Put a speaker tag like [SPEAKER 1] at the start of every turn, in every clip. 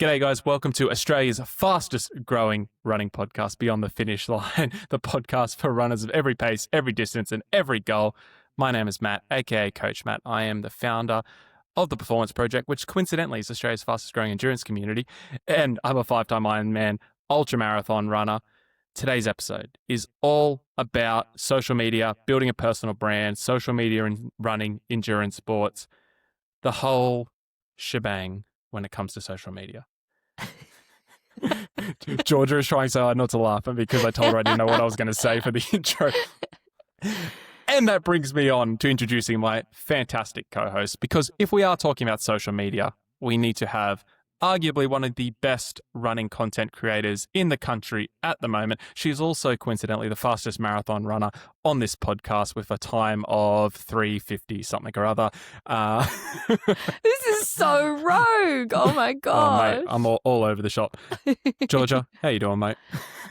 [SPEAKER 1] G'day guys, welcome to Australia's fastest growing running podcast, Beyond the Finish Line, the podcast for runners of every pace, every distance and every goal. My name is Matt, aka Coach Matt. I am the founder of the Performance Project, which coincidentally is Australia's fastest growing endurance community, and I'm a 5-time Ironman ultramarathon runner. Today's episode is all about social media, building a personal brand, social media and running, endurance sports, the whole shebang when it comes to social media. Georgia is trying so hard not to laugh at me because I told her I didn't know what I was going to say for the intro. And that brings me on to introducing my fantastic co-host, because if we are talking about social media, we need to have arguably one of the best running content creators in the country at the moment. She's also coincidentally the fastest marathon runner on this podcast with a time of 3:50 something or other.
[SPEAKER 2] This is so rogue. Oh my God.
[SPEAKER 1] Oh, mate, I'm all over the shop. Georgia, how you doing, mate?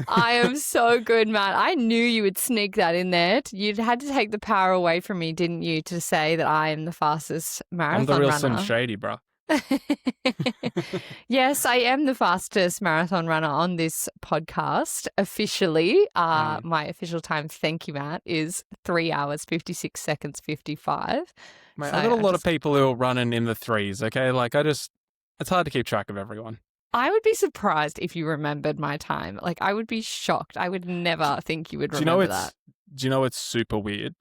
[SPEAKER 2] I am so good, Matt. I knew you would sneak that in there. You'd had to take the power away from me, didn't you, to say that I am the fastest marathon runner.
[SPEAKER 1] I'm the real Slim Shady, bro.
[SPEAKER 2] Yes, I am the fastest marathon runner on this podcast. Officially, my official time, thank you, Matt, is 3 hours, 56 seconds, 55.
[SPEAKER 1] Mate,
[SPEAKER 2] So
[SPEAKER 1] I've got a lot of people who are running in the threes, okay? It's hard to keep track of everyone.
[SPEAKER 2] I would be surprised if you remembered my time. I would be shocked. I would never think you would remember that.
[SPEAKER 1] Do you know it's super weird?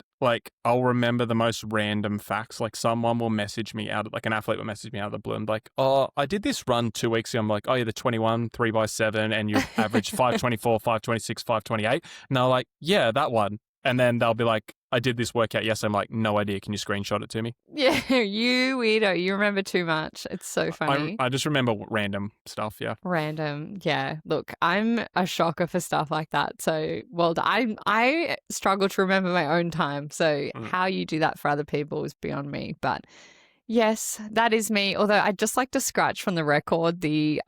[SPEAKER 1] I'll remember the most random facts. Someone will message me an athlete will message me out of the blue and oh, I did this run 2 weeks ago. I'm like, oh, you're the 21, 3x7, and you average 5:24, 5:26, 5:28. And they're like, yeah, that one. And then they'll be like, I did this workout yesterday. I'm like, no idea. Can you screenshot it to me?
[SPEAKER 2] Yeah, you weirdo. You remember too much. It's so funny.
[SPEAKER 1] I just remember random stuff, yeah.
[SPEAKER 2] Random, yeah. Look, I'm a shocker for stuff like that. So, well, I struggle to remember my own time. So how you do that for other people is beyond me. But yes, that is me. Although I'd just like to scratch from the record the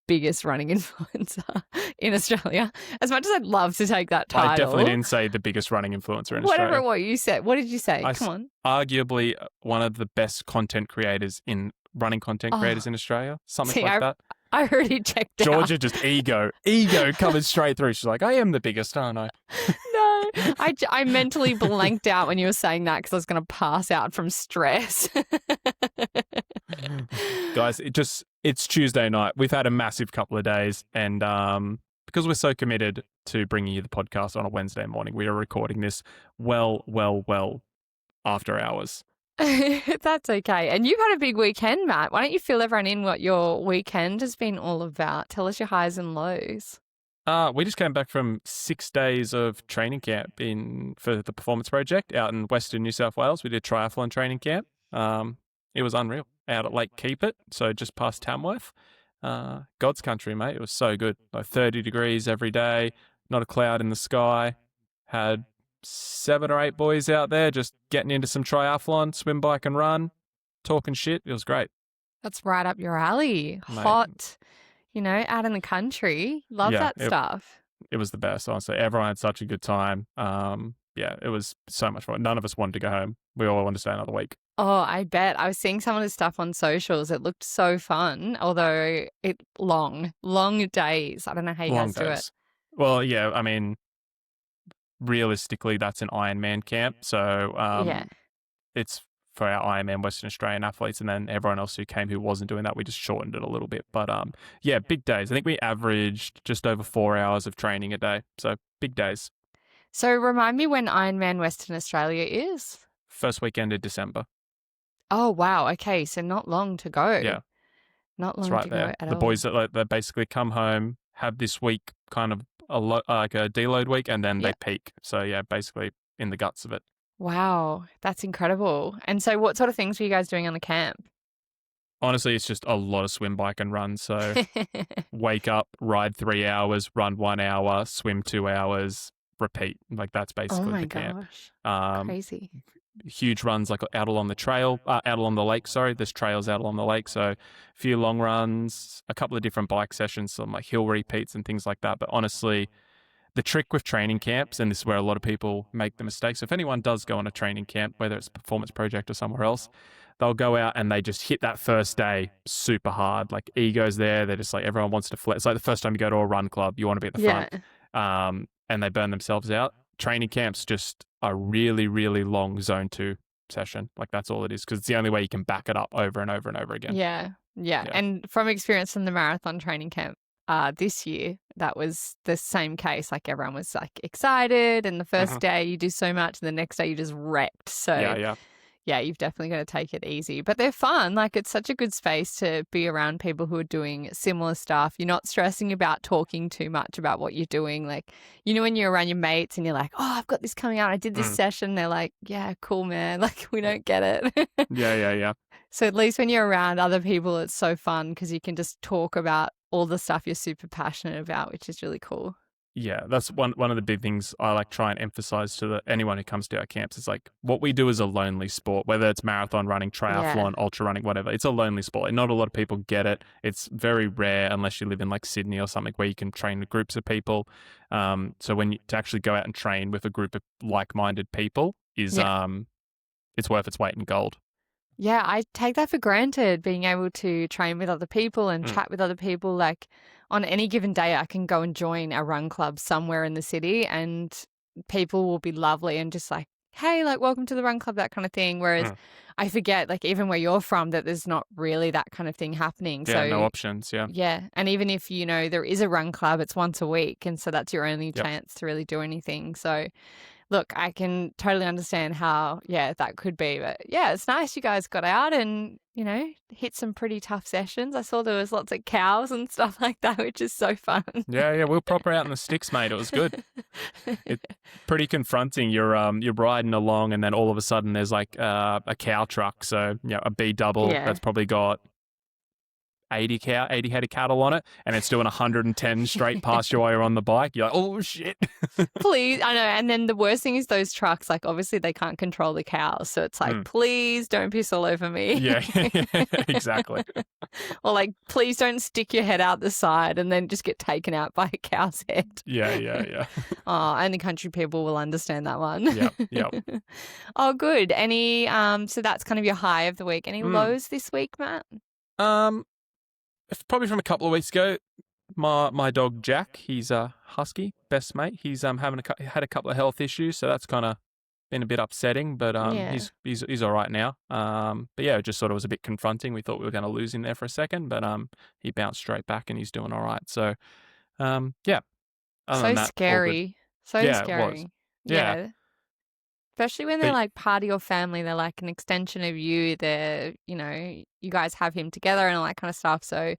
[SPEAKER 2] biggest running influencer in Australia. As much as I'd love to take that title.
[SPEAKER 1] I definitely didn't say the biggest running influencer in Australia.
[SPEAKER 2] Whatever what you said. What did you say? Come on.
[SPEAKER 1] Arguably one of the best content creators in running content creators in Australia. Something like that.
[SPEAKER 2] I already checked out.
[SPEAKER 1] Georgia just ego coming straight through. She's like, I am the biggest, aren't I?
[SPEAKER 2] No, I mentally blanked out when you were saying that because I was going to pass out from stress.
[SPEAKER 1] Guys, it's Tuesday night. We've had a massive couple of days, and because we're so committed to bringing you the podcast on a Wednesday morning, we are recording this well after hours.
[SPEAKER 2] That's okay. And you've had a big weekend, Matt. Why don't you fill everyone in what your weekend has been all about? Tell us your highs and lows.
[SPEAKER 1] We just came back from 6 days of training camp for the Performance Project out in Western New South Wales. We did triathlon training camp. It was unreal. Out at Lake Keepit, so just past Tamworth. God's country, mate. It was so good. 30 degrees every day, not a cloud in the sky. Had 7 or 8 boys out there just getting into some triathlon, swim, bike and run, talking shit. It was great.
[SPEAKER 2] That's right up your alley.
[SPEAKER 1] Mate.
[SPEAKER 2] Hot, out in the country. Love that stuff.
[SPEAKER 1] It was the best, honestly. Everyone had such a good time. It was so much fun. None of us wanted to go home. We all wanted to stay another week.
[SPEAKER 2] Oh, I bet. I was seeing some of the stuff on socials. It looked so fun, although long days. I don't know how you guys do it.
[SPEAKER 1] Well, yeah, I mean, realistically, that's an Ironman camp. So it's for our Ironman Western Australian athletes, and then everyone else who came who wasn't doing that, we just shortened it a little bit. But big days. I think we averaged just over 4 hours of training a day. So big days.
[SPEAKER 2] So remind me when Ironman Western Australia is?
[SPEAKER 1] First weekend of December.
[SPEAKER 2] Oh, wow. Okay. So not long to go.
[SPEAKER 1] Yeah.
[SPEAKER 2] Not long
[SPEAKER 1] it's right
[SPEAKER 2] to
[SPEAKER 1] there.
[SPEAKER 2] go at
[SPEAKER 1] the
[SPEAKER 2] all.
[SPEAKER 1] boys that they basically come home, have this week kind of a deload week, and then they peak. So yeah, basically in the guts of it.
[SPEAKER 2] Wow. That's incredible. And so what sort of things were you guys doing on the camp?
[SPEAKER 1] Honestly, it's just a lot of swim, bike and run. So wake up, ride 3 hours, run 1 hour, swim 2 hours, repeat. That's basically the camp.
[SPEAKER 2] Oh my gosh. Crazy.
[SPEAKER 1] Huge runs out along the lake. Sorry, there's trails out along the lake. So a few long runs, a couple of different bike sessions, some hill repeats and things like that. But honestly, the trick with training camps, and this is where a lot of people make the mistake. So if anyone does go on a training camp, whether it's a performance project or somewhere else, they'll go out and they just hit that first day super hard. Like ego's there. They're just like, everyone wants to flex. It's like the first time you go to a run club, you want to be at the
[SPEAKER 2] Yeah.
[SPEAKER 1] front. And they burn themselves out. Training camps just a really, really long zone 2 session. Like that's all it is, because it's the only way you can back it up over and over and over again.
[SPEAKER 2] Yeah. And from experience from the marathon training camp this year, that was the same case. Like everyone was like excited, and the first day you do so much, and the next day you just wrecked. So yeah, you've definitely got to take it easy. But they're fun. Like it's such a good space to be around people who are doing similar stuff. You're not stressing about talking too much about what you're doing. Like, you know, when you're around your mates and you're like, oh, I've got this coming out. I did this session. They're like, yeah, cool, man. Like we don't get it.
[SPEAKER 1] Yeah.
[SPEAKER 2] So at least when you're around other people, it's so fun because you can just talk about all the stuff you're super passionate about, which is really cool.
[SPEAKER 1] Yeah, that's one of the big things I like try and emphasize to anyone who comes to our camps is like what we do is a lonely sport, whether it's marathon running, triathlon, ultra running, whatever. It's a lonely sport. And not a lot of people get it. It's very rare unless you live in like Sydney or something where you can train with groups of people. So to actually go out and train with a group of like-minded people is it's worth its weight in gold.
[SPEAKER 2] Yeah, I take that for granted, being able to train with other people and chat with other people. Like on any given day, I can go and join a run club somewhere in the city and people will be lovely and just like, hey, like, welcome to the run club, that kind of thing. Whereas I forget, like, even where you're from, that there's not really that kind of thing happening.
[SPEAKER 1] Yeah,
[SPEAKER 2] so
[SPEAKER 1] no options, yeah.
[SPEAKER 2] Yeah, and even if, you know, there is a run club, it's once a week. And so that's your only chance to really do anything. So look, I can totally understand how, that could be. But yeah, it's nice you guys got out and, you know, hit some pretty tough sessions. I saw there was lots of cows and stuff like that, which is so fun.
[SPEAKER 1] Yeah, we were proper out in the sticks, mate. It was good. It's pretty confronting. You're riding along and then all of a sudden there's like a cow truck. So, you know, a B double that's probably got 80 head of cattle on it, and it's doing 110 straight past you while you're on the bike. You're like, oh shit.
[SPEAKER 2] Please, I know. And then the worst thing is those trucks, like obviously they can't control the cows. So it's like, please don't piss all over me.
[SPEAKER 1] Yeah, exactly.
[SPEAKER 2] Or like, please don't stick your head out the side and then just get taken out by a cow's head.
[SPEAKER 1] Yeah.
[SPEAKER 2] Oh, only country people will understand that one.
[SPEAKER 1] Yep.
[SPEAKER 2] Oh, good. Any, so that's kind of your high of the week. Any lows this week, Matt?
[SPEAKER 1] Probably from a couple of weeks ago, my dog Jack, he's a husky, best mate. He's had a couple of health issues, so that's kind of been a bit upsetting. But he's all right now. But yeah, it just sort of was a bit confronting. We thought we were going to lose him there for a second, but he bounced straight back and he's doing all right. So yeah. Other
[SPEAKER 2] So
[SPEAKER 1] than that,
[SPEAKER 2] scary. So scary.
[SPEAKER 1] It was. Yeah.
[SPEAKER 2] Especially when they're like part of your family, they're like an extension of you. They're, you know, you guys have him together and all that kind of stuff. So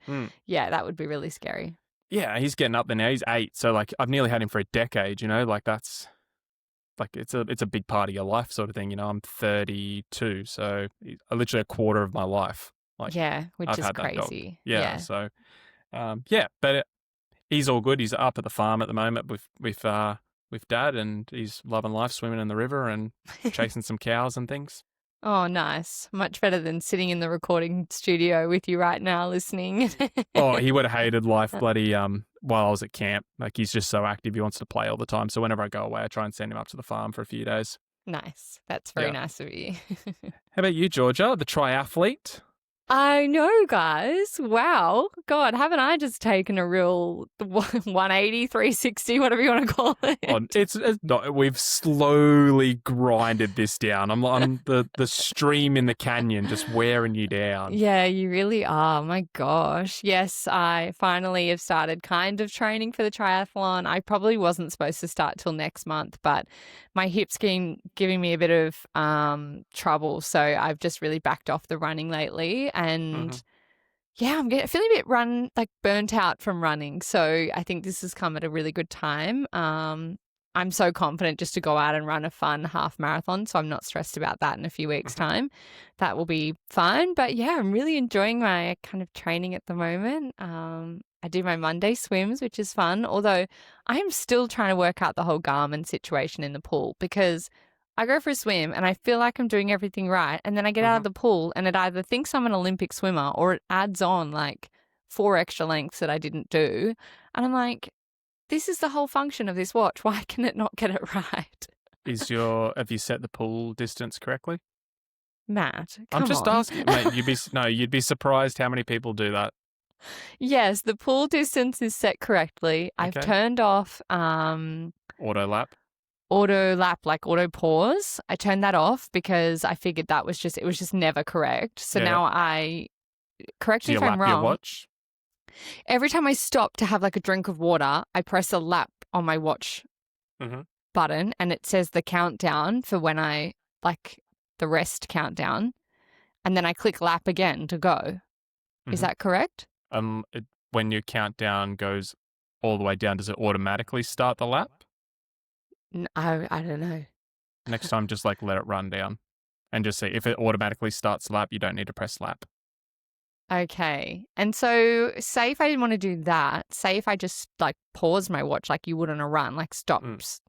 [SPEAKER 2] yeah, that would be really scary.
[SPEAKER 1] Yeah, he's getting up there now. He's 8. So like I've nearly had him for a decade, you know, like that's like it's a big part of your life sort of thing. You know, I'm 32, so literally a quarter of my life. Like
[SPEAKER 2] which
[SPEAKER 1] I've
[SPEAKER 2] is
[SPEAKER 1] had that dog.
[SPEAKER 2] crazy.
[SPEAKER 1] Yeah. So but he's all good. He's up at the farm at the moment with Dad, and he's loving life, swimming in the river and chasing some cows and things.
[SPEAKER 2] Oh, nice. Much better than sitting in the recording studio with you right now listening.
[SPEAKER 1] Oh, he would have hated life bloody while I was at camp. Like he's just so active. He wants to play all the time. So whenever I go away, I try and send him up to the farm for a few days.
[SPEAKER 2] Nice. That's very nice of you.
[SPEAKER 1] How about you, Georgia, the triathlete?
[SPEAKER 2] I know, guys. Wow. God, haven't I just taken a real 180, 360, whatever you want to call it?
[SPEAKER 1] It's not, we've slowly grinded this down. I'm the stream in the canyon just wearing you down.
[SPEAKER 2] Yeah, you really are. My gosh. Yes, I finally have started kind of training for the triathlon. I probably wasn't supposed to start till next month, but my hip's giving me a bit of trouble. So I've just really backed off the running lately. And yeah, I'm feeling a bit burnt out from running. So I think this has come at a really good time. I'm so confident just to go out and run a fun half marathon. So I'm not stressed about that in a few weeks' time. That will be fun. But yeah, I'm really enjoying my kind of training at the moment. I do my Monday swims, which is fun. Although I am still trying to work out the whole Garmin situation in the pool, because I go for a swim and I feel like I'm doing everything right. And then I get out of the pool and it either thinks I'm an Olympic swimmer or it adds on like 4 extra lengths that I didn't do. And I'm like, this is the whole function of this watch. Why can it not get it right?
[SPEAKER 1] Have you set the pull distance correctly?
[SPEAKER 2] Matt,
[SPEAKER 1] I'm
[SPEAKER 2] come
[SPEAKER 1] just
[SPEAKER 2] on.
[SPEAKER 1] asking, mate. You'd be surprised how many people do that.
[SPEAKER 2] Yes, the pull distance is set correctly. I've
[SPEAKER 1] Okay.
[SPEAKER 2] turned off
[SPEAKER 1] Auto lap.
[SPEAKER 2] auto lap, like auto pause. I turned that off because I figured it was just never correct. So
[SPEAKER 1] Yeah.
[SPEAKER 2] now correct
[SPEAKER 1] Do
[SPEAKER 2] me
[SPEAKER 1] you
[SPEAKER 2] if I'm
[SPEAKER 1] lap your
[SPEAKER 2] wrong.
[SPEAKER 1] watch?
[SPEAKER 2] Every time I stop to have like a drink of water, I press a lap on my watch button and it says the countdown for when I like the rest countdown. And then I click lap again to go. Is that correct?
[SPEAKER 1] When your countdown goes all the way down, does it automatically start the lap?
[SPEAKER 2] I don't know.
[SPEAKER 1] Next time, just like let it run down and just see if it automatically starts the lap. You don't need to press lap.
[SPEAKER 2] Okay. And so say if I didn't want to do that, say if I just like pause my watch like you would on a run, like stops.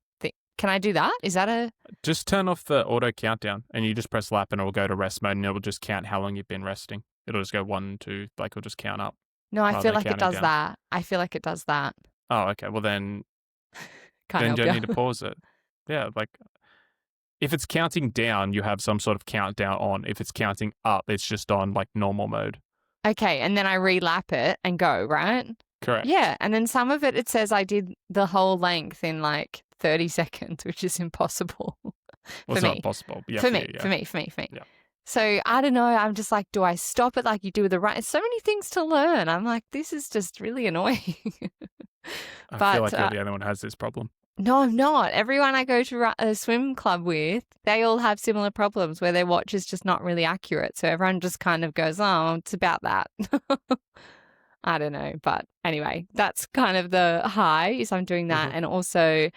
[SPEAKER 2] Can I do that? Is that a...
[SPEAKER 1] Just turn off the auto countdown and you just press lap and it will go to rest mode and it will just count how long you've been resting. It'll just go 1, 2, like it'll just count up.
[SPEAKER 2] No, I feel like it does
[SPEAKER 1] down.
[SPEAKER 2] that. I feel like it does that.
[SPEAKER 1] Oh, okay. Well, then
[SPEAKER 2] you
[SPEAKER 1] don't need to pause it. Yeah, like if it's counting down, you have some sort of countdown on. If it's counting up, it's just on like normal mode.
[SPEAKER 2] Okay, and then I re-lap it and go, right?
[SPEAKER 1] Correct.
[SPEAKER 2] Yeah, and then some of it says I did the whole length in like 30 seconds, which is impossible.
[SPEAKER 1] Well, it's not possible. Yeah,
[SPEAKER 2] for me.
[SPEAKER 1] Yeah.
[SPEAKER 2] So I don't know. I'm just like, do I stop it like you do with the run? It's so many things to learn. I'm like, this is just really annoying.
[SPEAKER 1] I feel like you're the only one who has this problem.
[SPEAKER 2] No, I'm not. Everyone I go to a swim club with, they all have similar problems where their watch is just not really accurate. So everyone just kind of goes, oh, it's about that. I don't know. But anyway, that's kind of the high is I'm doing that. And also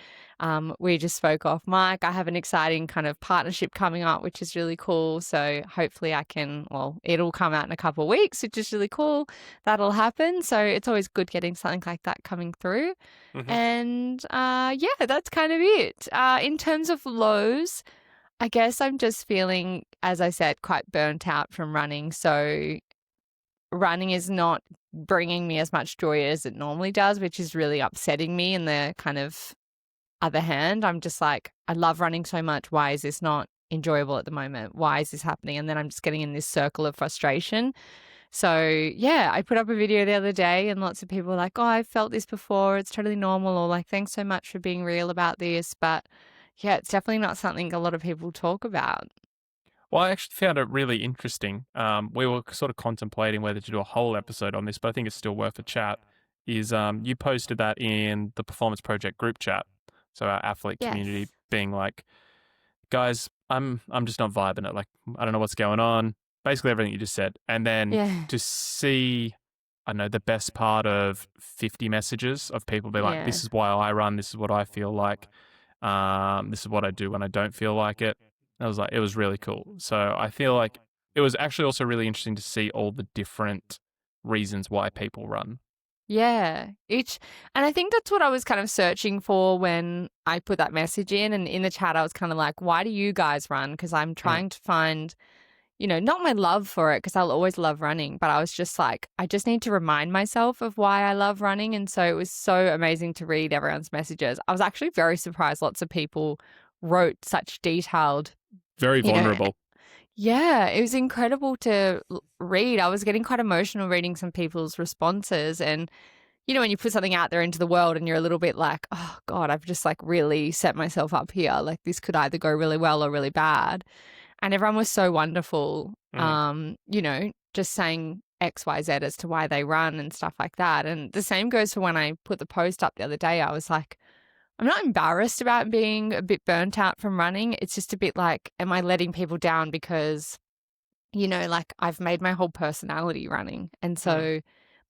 [SPEAKER 2] we just spoke off mic. I have an exciting kind of partnership coming up, which is really cool. So hopefully it'll come out in a couple of weeks, which is really cool. That'll happen. So it's always good getting something like that coming through. And that's kind of it. In terms of lows, I guess I'm just feeling, as I said, quite burnt out from running. So running is not bringing me as much joy as it normally does, which is really upsetting me. In the kind of other hand, I'm just like, I love running so much. Why is this not enjoyable at the moment? Why is this happening? And then I'm just getting in this circle of frustration. So yeah, I put up a video the other day and lots of people were like, oh, I've felt this before. It's totally normal. Or like, thanks so much for being real about this. But yeah, it's definitely not something a lot of people talk about.
[SPEAKER 1] Well, I actually found it really interesting. We were sort of contemplating whether to do a whole episode on this, but I think it's still worth a chat. You posted that in the Performance Project group chat. So our athlete community being like, guys, I'm just not vibing it. Like, I don't know what's going on. Basically everything you just said. And then to see, I know, the best part of 50 messages of people being like, this is why I run. This is what I feel like. This is what I do when I don't feel like it. I was like, it was really cool. So I feel like it was actually also really interesting to see all the different reasons why people run.
[SPEAKER 2] Yeah. And I think that's what I was kind of searching for when I put that message in. And in the chat, I was kind of like, why do you guys run? Because I'm trying to find, not my love for it, because I'll always love running. But I was just like, I just need to remind myself of why I love running. And so it was so amazing to read everyone's messages. I was actually very surprised lots of people wrote such detailed,
[SPEAKER 1] very vulnerable.
[SPEAKER 2] Yeah, it was incredible to read. I was getting quite emotional reading some people's responses. And, when you put something out there into the world and you're a little bit like, oh, God, I've just like really set myself up here. Like this could either go really well or really bad. And everyone was so wonderful, just saying X, Y, Z as to why they run and stuff like that. And the same goes for when I put the post up the other day. I was like, I'm not embarrassed about being a bit burnt out from running. It's just a bit like, am I letting people down because, like I've made my whole personality running. And so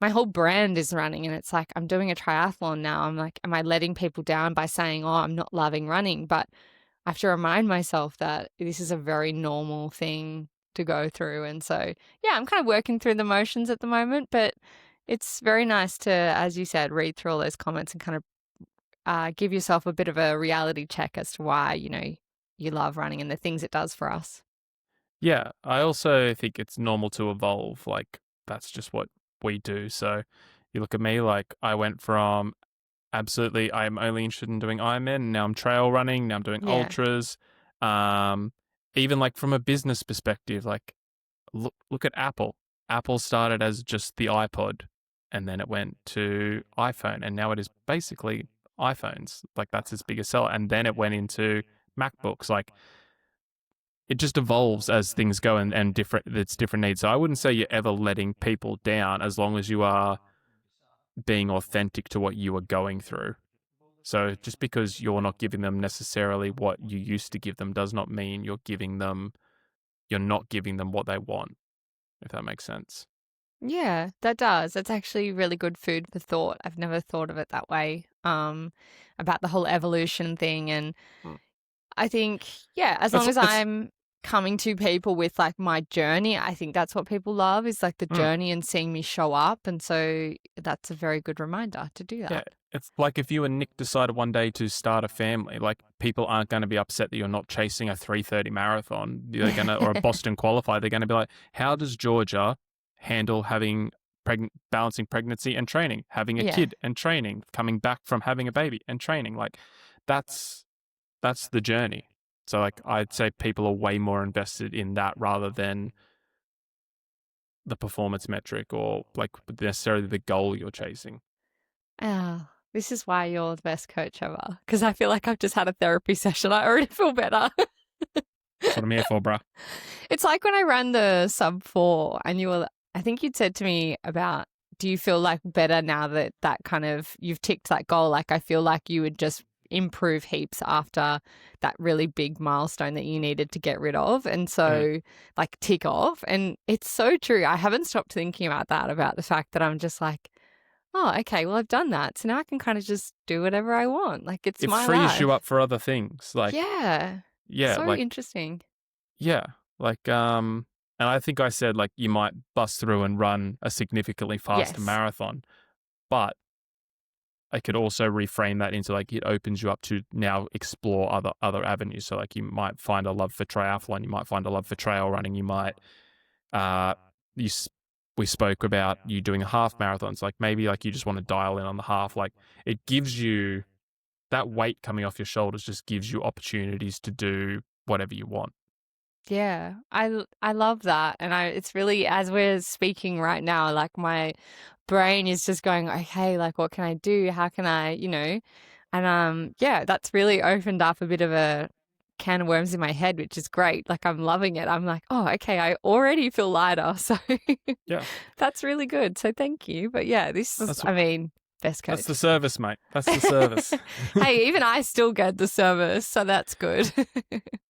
[SPEAKER 2] my whole brand is running. And it's like, I'm doing a triathlon now. I'm like, am I letting people down by saying, oh, I'm not loving running? But I have to remind myself that this is a very normal thing to go through. And so, yeah, I'm kind of working through the motions at the moment. But it's very nice to, as you said, read through all those comments and kind of give yourself a bit of a reality check as to why, you love running and the things it does for us.
[SPEAKER 1] Yeah, I also think it's normal to evolve. Like, that's just what we do. So you look at me, like I went from absolutely. I'm only interested in doing Ironman. Now I'm trail running. Now I'm doing
[SPEAKER 2] Yeah.
[SPEAKER 1] ultras. Um, Even like from a business perspective, like look at Apple. Apple started as just the iPod, and then it went to iPhone, and now it is basically iPhones. Like that's its biggest seller, and then it went into MacBooks. Like it just evolves as things go, and different. It's different needs. So I wouldn't say you're ever letting people down as long as you are being authentic to what you are going through. So just because you're not giving them necessarily what you used to give them does not mean you're not giving them what they want, if that makes sense.
[SPEAKER 2] Yeah, that does. That's actually really good food for thought. I've never thought of it that way. About the whole evolution thing. And
[SPEAKER 1] Mm.
[SPEAKER 2] I think, yeah, as long as
[SPEAKER 1] It's
[SPEAKER 2] I'm coming to people with like my journey, I think that's what people love is like the
[SPEAKER 1] mm,
[SPEAKER 2] journey and seeing me show up. And so that's a very good reminder to do
[SPEAKER 1] yeah.
[SPEAKER 2] that.
[SPEAKER 1] It's like if you and Nick decided one day to start a family, like people aren't going to be upset that you're not chasing a 3:30 marathon. They're gonna or a Boston qualifier. They're going to be like, how does Georgia handle having balancing pregnancy and training, having a
[SPEAKER 2] Yeah.
[SPEAKER 1] kid and training, coming back from having a baby and training? Like that's the journey. So like I'd say people are way more invested in that rather than the performance metric or like necessarily the goal you're chasing.
[SPEAKER 2] Oh, this is why you're the best coach ever. Because I feel like I've just had a therapy session. I already feel better.
[SPEAKER 1] That's what I'm here for, bruh.
[SPEAKER 2] It's like when I ran the sub 4 and I think you'd said to me about, do you feel like better now that kind of, you've ticked that goal? Like, I feel like you would just improve heaps after that really big milestone that you needed to get rid of. And so, like, tick off. And it's so true. I haven't stopped thinking about that, about the fact that I'm just like, oh, okay, well, I've done that. So now I can kind of just do whatever I want. Like, it's
[SPEAKER 1] It
[SPEAKER 2] my
[SPEAKER 1] frees you
[SPEAKER 2] life.
[SPEAKER 1] up for other things. Like,
[SPEAKER 2] Yeah.
[SPEAKER 1] yeah,
[SPEAKER 2] So
[SPEAKER 1] like,
[SPEAKER 2] interesting.
[SPEAKER 1] yeah, like, and I think I said like you might bust through and run a significantly faster
[SPEAKER 2] Yes.
[SPEAKER 1] marathon, but I could also reframe that into like it opens you up to now explore other avenues. So like you might find a love for triathlon, you might find a love for trail running, you might uh you s- we spoke about you doing a half marathons. Like maybe like you just want to dial in on the half. Like it gives you that weight coming off your shoulders just gives you opportunities to do whatever you want.
[SPEAKER 2] Yeah, I love that. And it's really, as we're speaking right now, like my brain is just going, okay, like what can I do? How can I, And yeah, that's really opened up a bit of a can of worms in my head, which is great. Like I'm loving it. I'm like, oh, okay, I already feel lighter. So
[SPEAKER 1] Yeah.
[SPEAKER 2] that's really good. So thank you. But yeah,
[SPEAKER 1] That's
[SPEAKER 2] I mean, best
[SPEAKER 1] that's the
[SPEAKER 2] coach.
[SPEAKER 1] service, mate. That's the service.
[SPEAKER 2] Hey, even I still get the service, so that's good.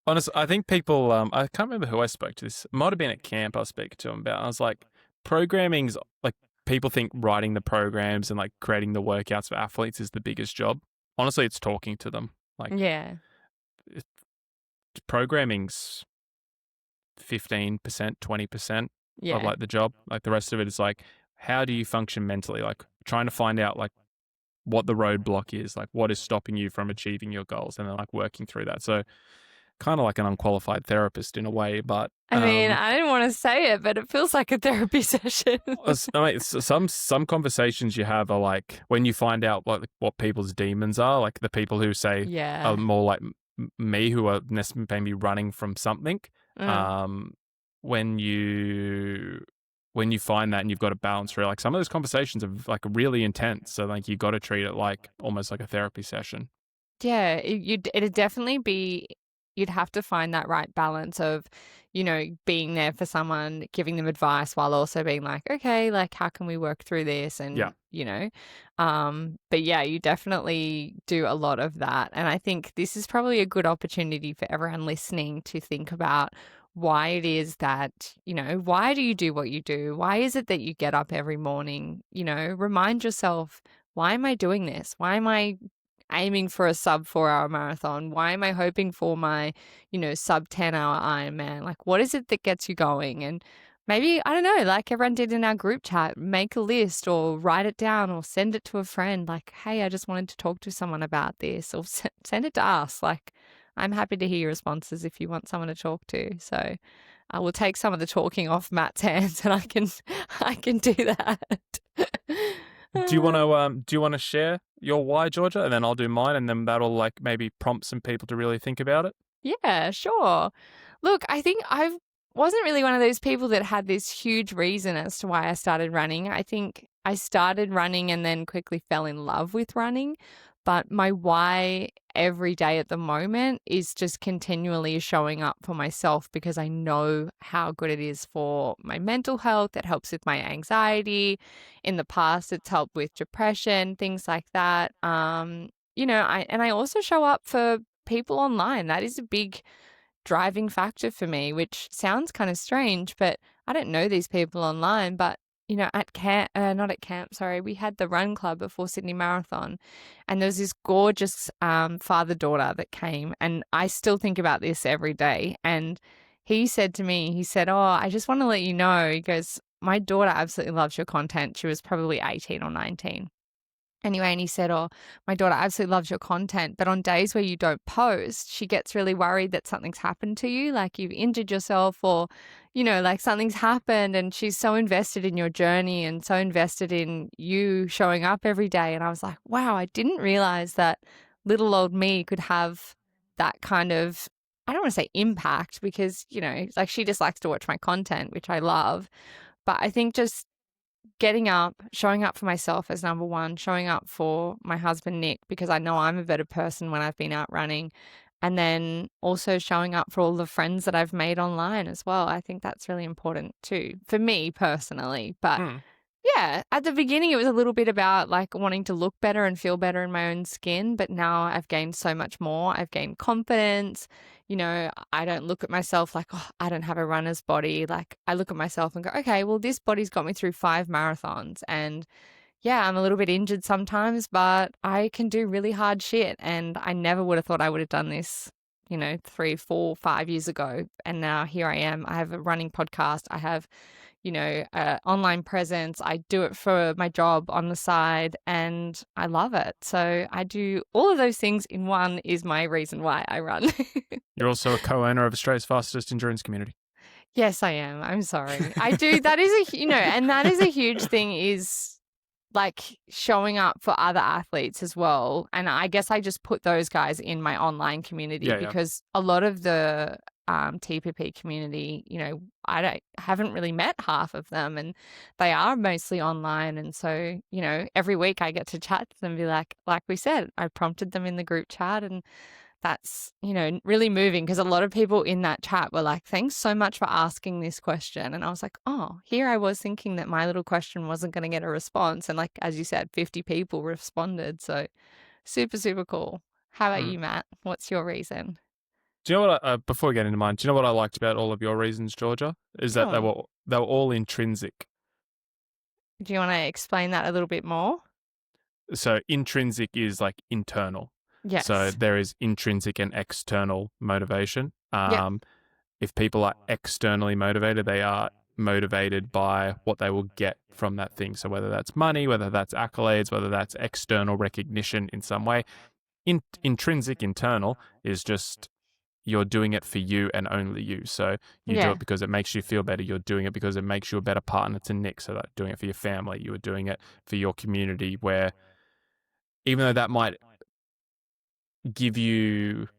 [SPEAKER 1] Honestly, I think people, I can't remember who I spoke to this. It might have been at camp I was speaking to them about. I was like, programming's like, people think writing the programs and like creating the workouts for athletes is the biggest job. Honestly, it's talking to them. Like,
[SPEAKER 2] Yeah.
[SPEAKER 1] it, programming's 15%, 20% of
[SPEAKER 2] Yeah.
[SPEAKER 1] like the job. Like, the rest of it is like, how do you function mentally? Like, trying to find out like what the roadblock is, like, what is stopping you from achieving your goals, and then like working through that. So, kind of like an unqualified therapist in a way, but
[SPEAKER 2] I mean, I didn't want to say it, but it feels like a therapy session.
[SPEAKER 1] I mean, some conversations you have are like when you find out like what people's demons are, like the people who say are
[SPEAKER 2] Yeah.
[SPEAKER 1] more like me, who are maybe running from something.
[SPEAKER 2] Mm.
[SPEAKER 1] Um, when you find that and you've got to balance through, like some of those conversations are like really intense. So like you got to treat it like almost like a therapy session.
[SPEAKER 2] Yeah, it'd definitely be, you'd have to find that right balance of, being there for someone, giving them advice while also being like, okay, like how can we work through this?
[SPEAKER 1] Yeah.
[SPEAKER 2] And, but yeah, you definitely do a lot of that. And I think this is probably a good opportunity for everyone listening to think about why it is that, why do you do what you do? Why is it that you get up every morning? Remind yourself, why am I doing this? Why am I aiming for a sub 4 hour marathon? Why am I hoping for my, sub 10 hour Ironman? Like, what is it that gets you going? And maybe, I don't know, like everyone did in our group chat, make a list or write it down or send it to a friend. Like, hey, I just wanted to talk to someone about this, or send it to us. Like, I'm happy to hear your responses if you want someone to talk to. So I will take some of the talking off Matt's hands and I can do that.
[SPEAKER 1] do you want to share your why, Georgia, and then I'll do mine, and then that'll like maybe prompt some people to really think about it.
[SPEAKER 2] Yeah, sure. Look, I think I wasn't really one of those people that had this huge reason as to why I started running. I think I started running and then quickly fell in love with running. But my why every day at the moment is just continually showing up for myself because I know how good it is for my mental health. It helps with my anxiety. In the past, it's helped with depression, things like that. I also show up for people online. That is a big driving factor for me, which sounds kind of strange, but I don't know these people online. But, at camp, not at camp, sorry, we had the run club before Sydney Marathon, and there was this gorgeous father-daughter that came, and I still think about this every day. And he said to me, oh, I just want to let you know, he goes, my daughter absolutely loves your content. She was probably 18 or 19. Anyway, and he said, oh, my daughter absolutely loves your content, but on days where you don't post, she gets really worried that something's happened to you, like you've injured yourself or, like something's happened, and she's so invested in your journey and so invested in you showing up every day. And I was like, wow, I didn't realize that little old me could have that kind of, I don't want to say impact because, like she just likes to watch my content, which I love. But I think just getting up, showing up for myself as number one, showing up for my husband, Nick, because I know I'm a better person when I've been out running. And then also showing up for all the friends that I've made online as well. I think that's really important too, for me personally. But yeah, at the beginning, it was a little bit about like wanting to look better and feel better in my own skin. But now I've gained so much more. I've gained confidence. I don't look at myself like, oh, I don't have a runner's body. Like I look at myself and go, okay, well, this body's got me through 5 marathons. And yeah, I'm a little bit injured sometimes, but I can do really hard shit. And I never would have thought I would have done this, 3, 4, 5 years ago. And now here I am. I have a running podcast. I have online presence. I do it for my job on the side and I love it. So I do all of those things in one is my reason why I run.
[SPEAKER 1] You're also a co-owner of Australia's fastest endurance community.
[SPEAKER 2] Yes, I am. I'm sorry. I do. That is and that is a huge thing is like showing up for other athletes as well. And I guess I just put those guys in my online community because a lot of the TPP community, I haven't really met half of them and they are mostly online. And so, every week I get to chat to them and be like we said, I prompted them in the group chat and that's, really moving because a lot of people in that chat were like, thanks so much for asking this question. And I was like, oh, here I was thinking that my little question wasn't going to get a response. And like, as you said, 50 people responded. So super, super cool. How about you, Matt? What's your reason?
[SPEAKER 1] Do you know what? Before we get into mine, do you know what I liked about all of your reasons, Georgia? Is that they were all intrinsic.
[SPEAKER 2] Do you want to explain that a little bit more?
[SPEAKER 1] So intrinsic is like internal.
[SPEAKER 2] Yes.
[SPEAKER 1] So there is intrinsic and external motivation. If people are externally motivated, they are motivated by what they will get from that thing. So whether that's money, whether that's accolades, whether that's external recognition in some way. Intrinsic, internal is just you're doing it for you and only you. So you do it because it makes you feel better. You're doing it because it makes you a better partner to Nick. So that doing it for your family, you are doing it for your community where even though that might give you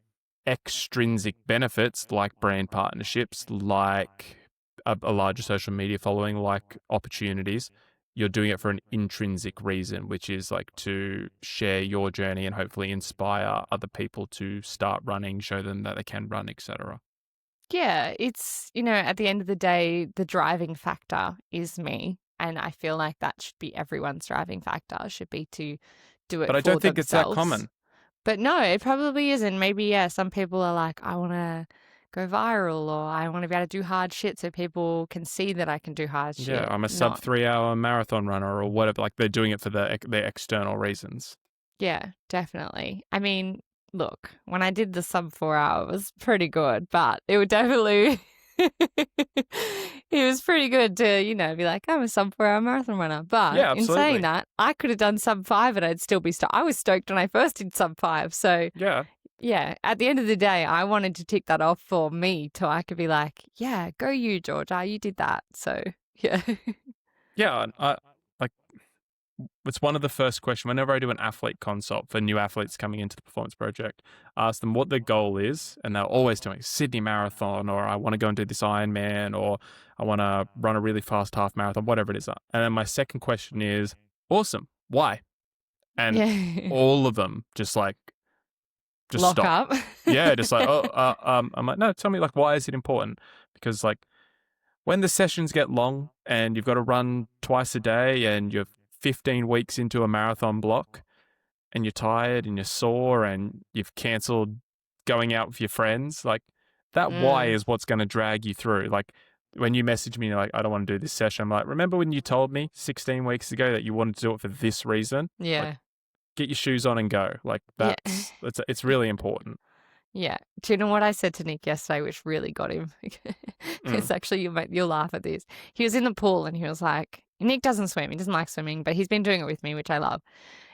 [SPEAKER 1] extrinsic benefits like brand partnerships, like a larger social media following, like opportunities, you're doing it for an intrinsic reason, which is like to share your journey and hopefully inspire other people to start running, show them that they can run, etc.
[SPEAKER 2] Yeah, it's, at the end of the day, the driving factor is me. And I feel like that should be everyone's driving factor, should be to do it
[SPEAKER 1] But I don't think it's that common.
[SPEAKER 2] But no, it probably isn't. Maybe, some people are like, I want to go viral or I want to be able to do hard shit so people can see that I can do hard shit.
[SPEAKER 1] Yeah, I'm a sub 3 hour marathon runner or whatever. Like they're doing it for their external reasons.
[SPEAKER 2] Yeah, definitely. I mean, look, when I did the sub 4 hour, it was pretty good, but it would definitely, it was pretty good to, be like, I'm a sub 4 hour marathon runner. But in saying that, I could have done sub 5 and I'd still be I was stoked when I first did sub 5. So yeah, at the end of the day, I wanted to tick that off for me till I could be like, yeah, go you, Georgia, you did that. So yeah.
[SPEAKER 1] Yeah, it's one of the first questions whenever I do an athlete consult for new athletes coming into the performance project. I ask them what their goal is, and they'll always tell me Sydney Marathon, or I want to go and do this Ironman, or I want to run a really fast half marathon, whatever it is. And then my second question is, awesome, why? And
[SPEAKER 2] Yeah.
[SPEAKER 1] all of them just
[SPEAKER 2] Lock
[SPEAKER 1] stop.
[SPEAKER 2] up.
[SPEAKER 1] Yeah, just like, I'm like, no, tell me, like, why is it important? Because, like, when the sessions get long and you've got to run twice a day and you're 15 weeks into a marathon block and you're tired and you're sore and you've cancelled going out with your friends, like, that why
[SPEAKER 2] Mm,
[SPEAKER 1] is what's going to drag you through. Like, when you message me, you're like, I don't want to do this session, I'm like, remember when you told me 16 weeks ago that you wanted to do it for this reason? Like,
[SPEAKER 2] yeah.
[SPEAKER 1] get your shoes on and go. Like,
[SPEAKER 2] Yeah.
[SPEAKER 1] it's really important.
[SPEAKER 2] Yeah. Do you know what I said to Nick yesterday, which really got him? It's actually, you'll laugh at this. He was in the pool and he was like, Nick doesn't swim. He doesn't like swimming, but he's been doing it with me, which I love.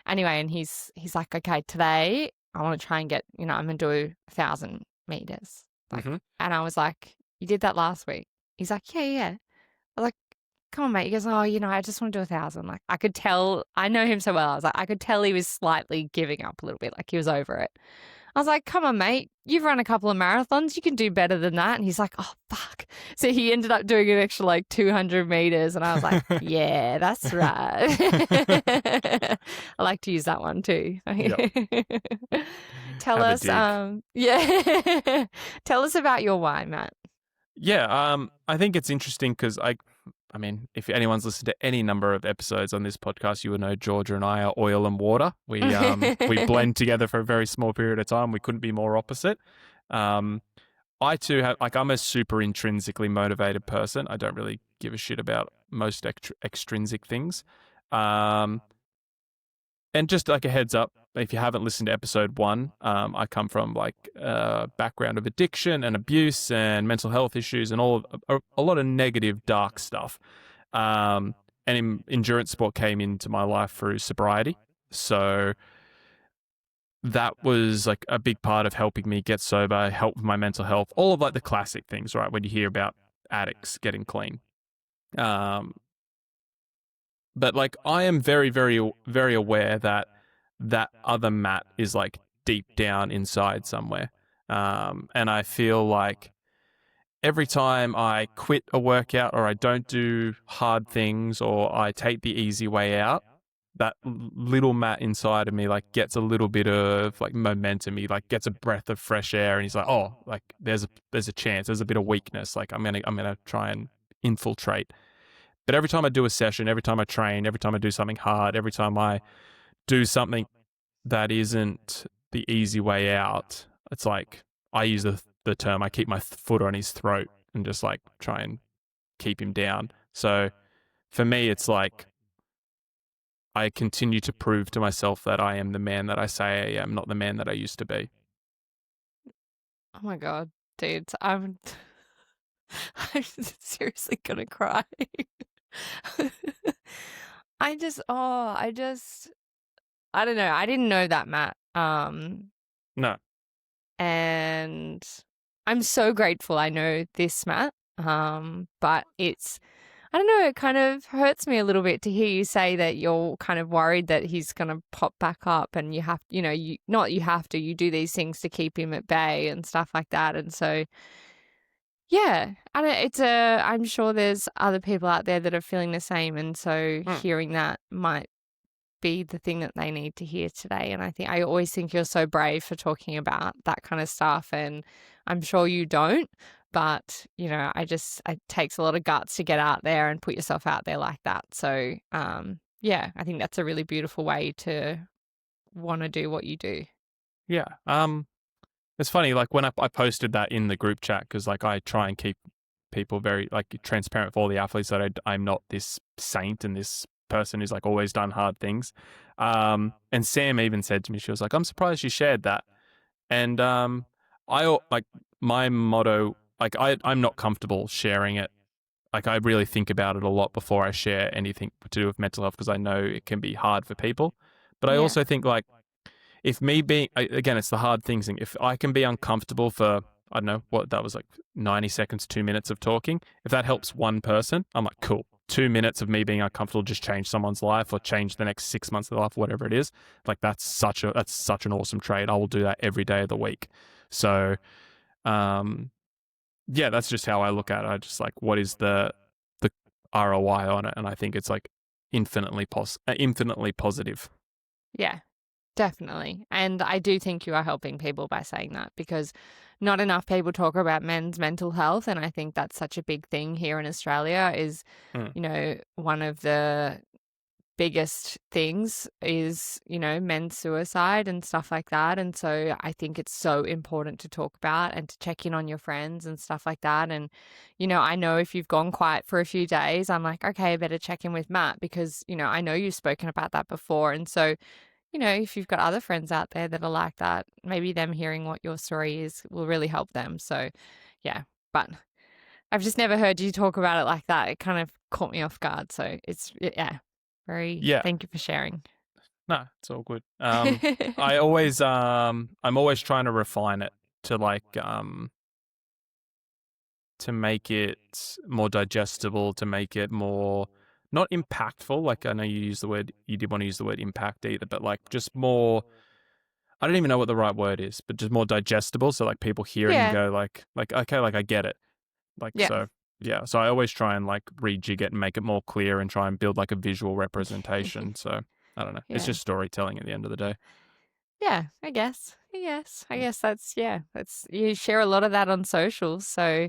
[SPEAKER 2] Anyway, and he's like, okay, today I want to try and get, I'm going to do 1,000 meters. Like,
[SPEAKER 1] Mm-hmm.
[SPEAKER 2] and I was like, you did that last week. He's like, yeah. I was like, come on, mate. He goes, oh, I just want to do 1,000. Like, I could tell, I know him so well. I was like, I could tell he was slightly giving up a little bit. Like, he was over it. I was like, come on, mate. You've run a couple of marathons. You can do better than that. And he's like, oh, fuck. So he ended up doing an extra like 200 meters. And I was like, yeah, that's right. I like to use that one too.
[SPEAKER 1] Yep.
[SPEAKER 2] Tell
[SPEAKER 1] Have a
[SPEAKER 2] us,
[SPEAKER 1] dig.
[SPEAKER 2] yeah. Tell us about your why, Matt.
[SPEAKER 1] Yeah, I think it's interesting because I mean, if anyone's listened to any number of episodes on this podcast, you would know Georgia and I are oil and water. We blend together for a very small period of time. We couldn't be more opposite. I too have, like, I'm a super intrinsically motivated person. I don't really give a shit about most extrinsic things. And just like a heads up, if you haven't listened to episode 1, I come from like a background of addiction and abuse and mental health issues and a lot of negative, dark stuff. And endurance sport came into my life through sobriety. So that was like a big part of helping me get sober, help with my mental health, all of like the classic things, right? When you hear about addicts getting clean. But like, I am very, very, very aware that other Matt is like deep down inside somewhere. And I feel like every time I quit a workout or I don't do hard things or I take the easy way out, that little Matt inside of me like gets a little bit of like momentum. He like gets a breath of fresh air and he's like, oh, like there's a chance, there's a bit of weakness. Like I'm gonna try and infiltrate. But every time I do a session, every time I train, every time I do something hard, every time I do something that isn't the easy way out, it's like I use the term, I keep my foot on his throat and just like try and keep him down. So for me, it's like I continue to prove to myself that I am the man that I say I am, not the man that I used to be.
[SPEAKER 2] Oh my God, dude. I'm seriously gonna cry. I don't know. I didn't know that, Matt.
[SPEAKER 1] No.
[SPEAKER 2] And I'm so grateful I know this, Matt. But I don't know, it kind of hurts me a little bit to hear you say that you're kind of worried that he's going to pop back up and you have, you do these things to keep him at bay and stuff like that. And so, yeah, I'm sure there's other people out there that are feeling the same. And so hearing that might be the thing that they need to hear today. And I always think you're so brave for talking about that kind of stuff. And I'm sure you don't, but it takes a lot of guts to get out there and put yourself out there like that. So, yeah, I think that's a really beautiful way to want to do what you do.
[SPEAKER 1] Yeah. It's funny, like when I posted that in the group chat, because like I try and keep people very like transparent with all the athletes that I'm not this saint and this person who's like always done hard things. And Sam even said to me, she was like, I'm surprised you shared that. And I like my motto, like I'm not comfortable sharing it. Like I really think about it a lot before I share anything to do with mental health because I know it can be hard for people. But I also think like if me being, again, it's the hard things thing. If I can be uncomfortable for, I don't know, what that was like 90 seconds, 2 minutes of talking, if that helps one person, I'm like, cool. 2 minutes of me being uncomfortable just change someone's life or change the next 6 months of their life, whatever it is, like that's such an awesome trade. I will do that every day of the week. So, yeah, that's just how I look at it. I just like, what is the ROI on it? And I think it's like infinitely positive.
[SPEAKER 2] Yeah, definitely. And I do think you are helping people by saying that, because not enough people talk about men's mental health. And I think that's such a big thing here in Australia is, one of the biggest things is, men's suicide and stuff like that. And so I think it's so important to talk about and to check in on your friends and stuff like that. And, I know if you've gone quiet for a few days, I'm like, okay, I better check in with Matt because, I know you've spoken about that before. And so, if you've got other friends out there that are like that, maybe them hearing what your story is will really help them. So, yeah, but I've just never heard you talk about it like that. It kind of caught me off guard. So
[SPEAKER 1] Yeah.
[SPEAKER 2] thank you for sharing.
[SPEAKER 1] No, it's all good. I'm always trying to refine it to like, to make it more digestible, to make it more not impactful. Like I know you did want to use the word impact either, but like just more, I don't even know what the right word is, but just more digestible. So like people hear it and go like, okay, like I get it. Like, so yeah. So I always try and like rejig it and make it more clear and try and build like a visual representation. So I don't know. It's just storytelling at the end of the day.
[SPEAKER 2] Yeah, I guess. Yes, I guess that's you share a lot of that on socials. So,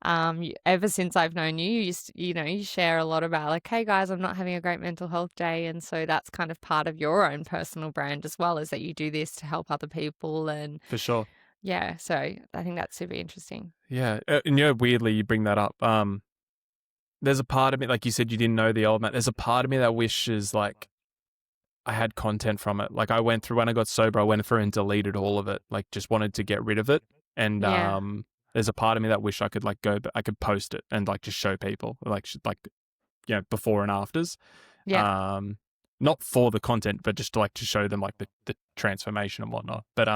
[SPEAKER 2] ever since I've known you, you share a lot about like, hey guys, I'm not having a great mental health day, and so that's kind of part of your own personal brand as well, is that you do this to help other people, and
[SPEAKER 1] For sure.
[SPEAKER 2] yeah. So I think that's super interesting.
[SPEAKER 1] Yeah, and weirdly you bring that up. There's a part of me, like you said, you didn't know the old man. There's a part of me that wishes like I had content from it. Like I went through when I got sober, I went through and deleted all of it. Like just wanted to get rid of it. And there's a part of me that wish I could like go, but I could post it and like just show people like before and afters.
[SPEAKER 2] Yeah.
[SPEAKER 1] Not for the content, but just to show them like the transformation and whatnot. But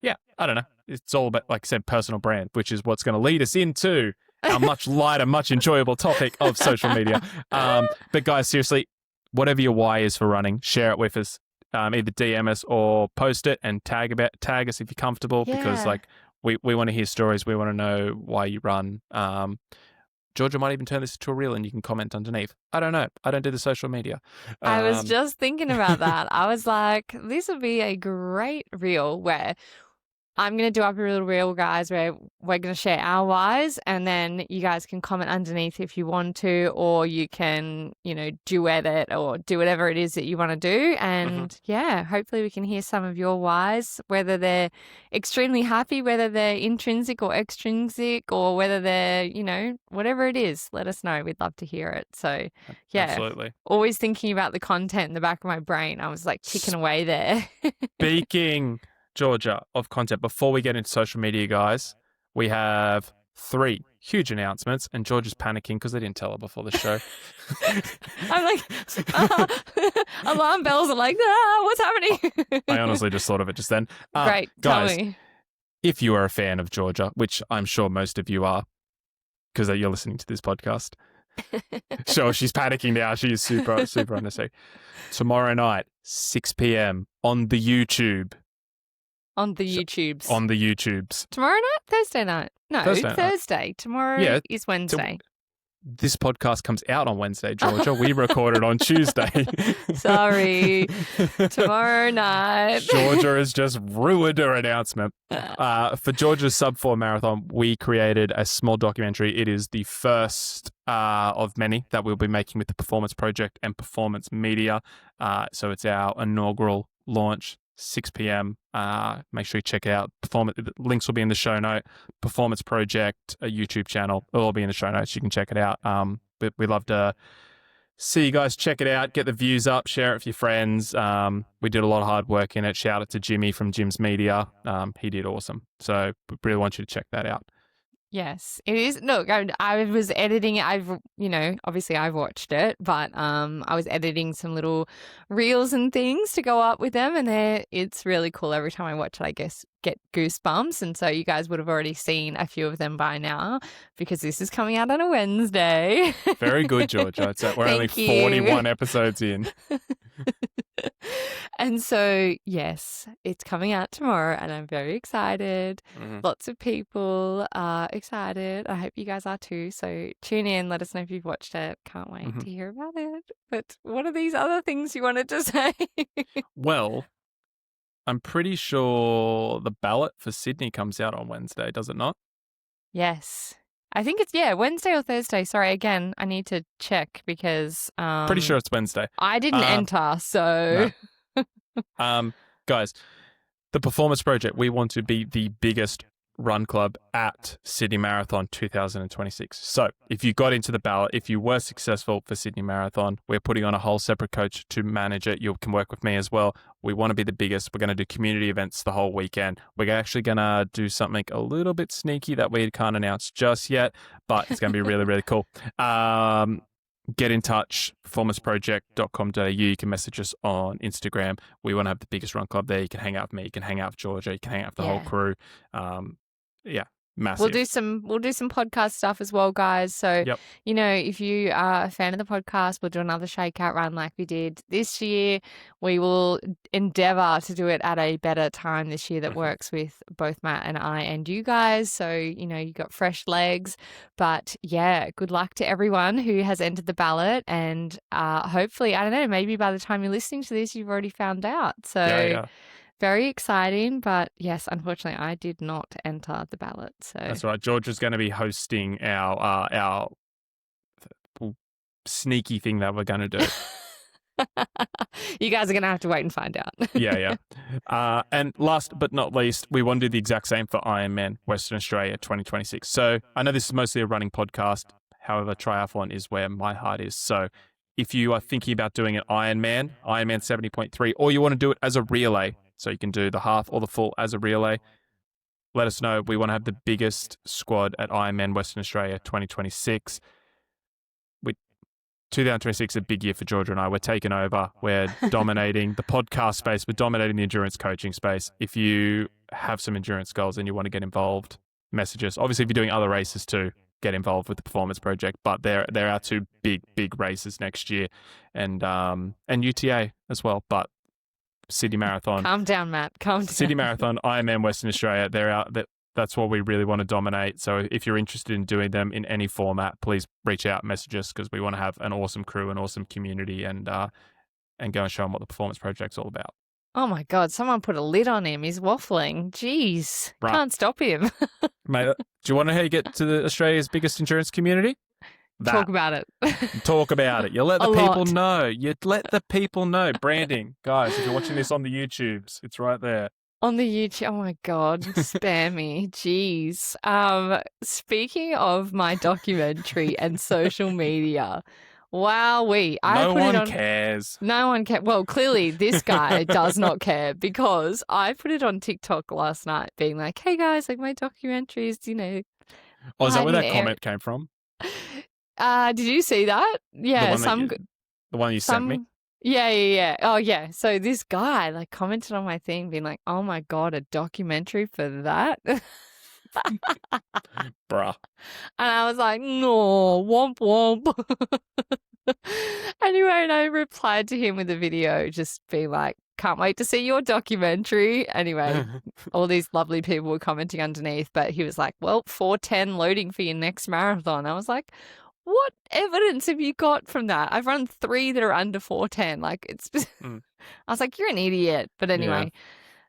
[SPEAKER 1] yeah, I don't know. It's all about, like I said, personal brand, which is what's going to lead us into our much lighter, much enjoyable topic of social media. But guys, seriously, whatever your why is for running, share it with us. Either DM us or post it and tag us if you're comfortable, because like we want to hear stories. We want to know why you run. Georgia might even turn this into a reel and you can comment underneath. I don't know. I don't do the social media.
[SPEAKER 2] I was just thinking about that. I was like, this would be a great reel where I'm going to do up a little reel, guys, where we're going to share our whys, and then you guys can comment underneath if you want to, or you can, duet it or do whatever it is that you want to do. And hopefully we can hear some of your whys, whether they're extremely happy, whether they're intrinsic or extrinsic, or whether they're, whatever it is, let us know. We'd love to hear it. So yeah,
[SPEAKER 1] absolutely.
[SPEAKER 2] Always thinking about the content in the back of my brain. I was like ticking away there.
[SPEAKER 1] Speaking, Georgia, of content, before we get into social media, guys, we have 3 huge announcements, and Georgia's panicking because they didn't tell her before the show.
[SPEAKER 2] I'm like, alarm bells are like, what's happening?
[SPEAKER 1] I honestly just thought of it just then.
[SPEAKER 2] Great,
[SPEAKER 1] guys,
[SPEAKER 2] tell me.
[SPEAKER 1] If you are a fan of Georgia, which I'm sure most of you are, because you're listening to this podcast. Sure, she's panicking now. She's super unnecessary. Tomorrow night, 6 p.m. on the YouTube.
[SPEAKER 2] On the YouTubes.
[SPEAKER 1] On the YouTubes.
[SPEAKER 2] Tomorrow night? Thursday night? No, Thursday. Tomorrow is Wednesday.
[SPEAKER 1] This podcast comes out on Wednesday, Georgia. We recorded on Tuesday.
[SPEAKER 2] Sorry. Tomorrow night.
[SPEAKER 1] Georgia has just ruined her announcement. For Georgia's Sub-4 Marathon, we created a small documentary. It is the first of many that we'll be making with the Performance Project and Performance Media. So it's our inaugural launch. 6 p.m. Make sure you check it out. The links will be in the show note. Performance Project, a YouTube channel. It'll all be in the show notes. You can check it out. But we'd love to see you guys check it out. Get the views up. Share it with your friends. We did a lot of hard work in it. Shout out to Jimmy from Jim's Media. He did awesome. So we really want you to check that out.
[SPEAKER 2] Yes, it is. Look, I was editing it. Obviously I've watched it, but I was editing some little reels and things to go up with them, and it's really cool. Every time I watch it, I guess get goosebumps, and so you guys would have already seen a few of them by now because this is coming out on a Wednesday.
[SPEAKER 1] Very good, Georgia. We're only
[SPEAKER 2] Thank you.
[SPEAKER 1] 41 episodes in.
[SPEAKER 2] And so, yes, it's coming out tomorrow and I'm very excited.
[SPEAKER 1] Mhm.
[SPEAKER 2] Lots of people are excited. I hope you guys are too. So tune in. Let us know if you've watched it. Can't wait
[SPEAKER 1] Mhm.
[SPEAKER 2] to hear about it. But what are these other things you wanted to say?
[SPEAKER 1] Well, I'm pretty sure the ballot for Sydney comes out on Wednesday, does it not?
[SPEAKER 2] Yes. I think it's, Wednesday or Thursday. Sorry, again, I need to check because
[SPEAKER 1] Pretty sure it's Wednesday.
[SPEAKER 2] I didn't enter, so...
[SPEAKER 1] Guys, the Performance Project, we want to be the biggest run club at Sydney Marathon 2026. So if you got into the ballot, if you were successful for Sydney Marathon, we're putting on a whole separate coach to manage it. You can work with me as well. We want to be the biggest. We're going to do community events the whole weekend. We're actually going to do something a little bit sneaky that we can't announce just yet, but it's going to be really, really cool. Get in touch, performanceproject.com.au. You can message us on Instagram. We want to have the biggest run club there. You can hang out with me. You can hang out with Georgia. You can hang out with the whole crew. Massive.
[SPEAKER 2] We'll do some podcast stuff as well, guys. So,
[SPEAKER 1] Yep.
[SPEAKER 2] If you are a fan of the podcast, we'll do another shakeout run like we did this year. We will endeavor to do it at a better time this year that works with both Matt and I and you guys. So, you got fresh legs. But yeah, good luck to everyone who has entered the ballot. And hopefully, I don't know, maybe by the time you're listening to this, you've already found out. So
[SPEAKER 1] Yeah.
[SPEAKER 2] very exciting, but yes, unfortunately, I did not enter the ballot. So
[SPEAKER 1] That's right. Georgia's going to be hosting our sneaky thing that we're going to do.
[SPEAKER 2] you guys are going to have to wait and find out.
[SPEAKER 1] Yeah. And last but not least, we want to do the exact same for Ironman Western Australia 2026. So I know this is mostly a running podcast. However, triathlon is where my heart is. So if you are thinking about doing an Ironman 70.3, or you want to do it as a relay, so you can do the half or the full as a relay, let us know. We want to have the biggest squad at Ironman Western Australia 2026. 2026 is a big year for Georgia and I. We're taking over. We're dominating the podcast space. We're dominating the endurance coaching space. If you have some endurance goals and you want to get involved, message us. Obviously, if you're doing other races too, get involved with the Performance Project. But there are two big races next year, and UTA as well. But Sydney Marathon.
[SPEAKER 2] Calm down, Matt. Calm down.
[SPEAKER 1] Sydney Marathon, Ironman Western Australia. They're out. That's what we really want to dominate. So if you're interested in doing them in any format, please reach out, message us, because we want to have an awesome crew, an awesome community, and go and show them what the Performance Project's all about.
[SPEAKER 2] Oh my God, someone put a lid on him. He's waffling. Jeez.
[SPEAKER 1] Right.
[SPEAKER 2] Can't stop him.
[SPEAKER 1] Mate, do you want to know how you get to Australia's biggest endurance community?
[SPEAKER 2] Talk about it.
[SPEAKER 1] Talk about it. You let the
[SPEAKER 2] A
[SPEAKER 1] people
[SPEAKER 2] lot.
[SPEAKER 1] know. You let the people know. Branding. Guys, if you're watching this on the YouTubes, it's right there.
[SPEAKER 2] On the YouTube, oh my God, spare me. Jeez. Speaking of my documentary and social media, wowee.
[SPEAKER 1] No one cares.
[SPEAKER 2] No one cares. Well, clearly this guy does not care because I put it on TikTok last night being like, hey guys, like my documentaries,
[SPEAKER 1] Oh, is that where that comment came from?
[SPEAKER 2] Did you see that? Yeah,
[SPEAKER 1] the one you sent me?
[SPEAKER 2] Yeah. Oh, yeah. So this guy commented on my thing being like, oh my God, a documentary for that?
[SPEAKER 1] Bruh.
[SPEAKER 2] And I was like, no, womp womp. Anyway, and I replied to him with a video just being like, can't wait to see your documentary. Anyway, all these lovely people were commenting underneath, but he was like, well, 4:10 loading for your next marathon. I was like, what evidence have you got from that? I've run 3 that are under 4:10. It's I was like, you're an idiot. But anyway,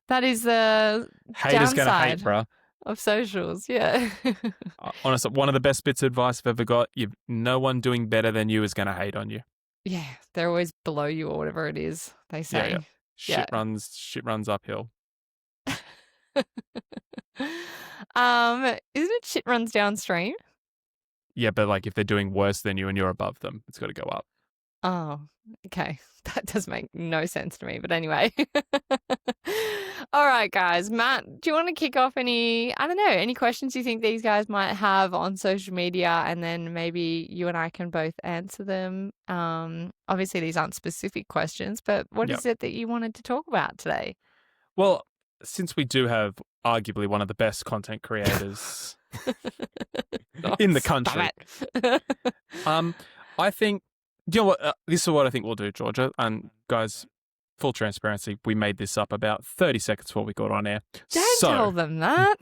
[SPEAKER 2] that is the
[SPEAKER 1] haters
[SPEAKER 2] downside
[SPEAKER 1] gonna hate, bro.
[SPEAKER 2] Of socials. Yeah.
[SPEAKER 1] Honestly, one of the best bits of advice I've ever got, no one doing better than you is gonna hate on you.
[SPEAKER 2] Yeah. They're always below you or whatever it is they say.
[SPEAKER 1] Yeah. Shit runs uphill.
[SPEAKER 2] Isn't it shit runs downstream?
[SPEAKER 1] Yeah, but if they're doing worse than you and you're above them, it's got to go up.
[SPEAKER 2] Oh, okay. That does make no sense to me. But anyway. All right, guys. Matt, do you want to kick off any questions you think these guys might have on social media? And then maybe you and I can both answer them. Obviously, these aren't specific questions, but what is it that you wanted to talk about today?
[SPEAKER 1] Well, since we do have arguably one of the best content creators in the country, I think, you know what, this is what I think we'll do, Georgia. And guys, full transparency, we made this up about 30 seconds before we got on air.
[SPEAKER 2] Don't tell them that.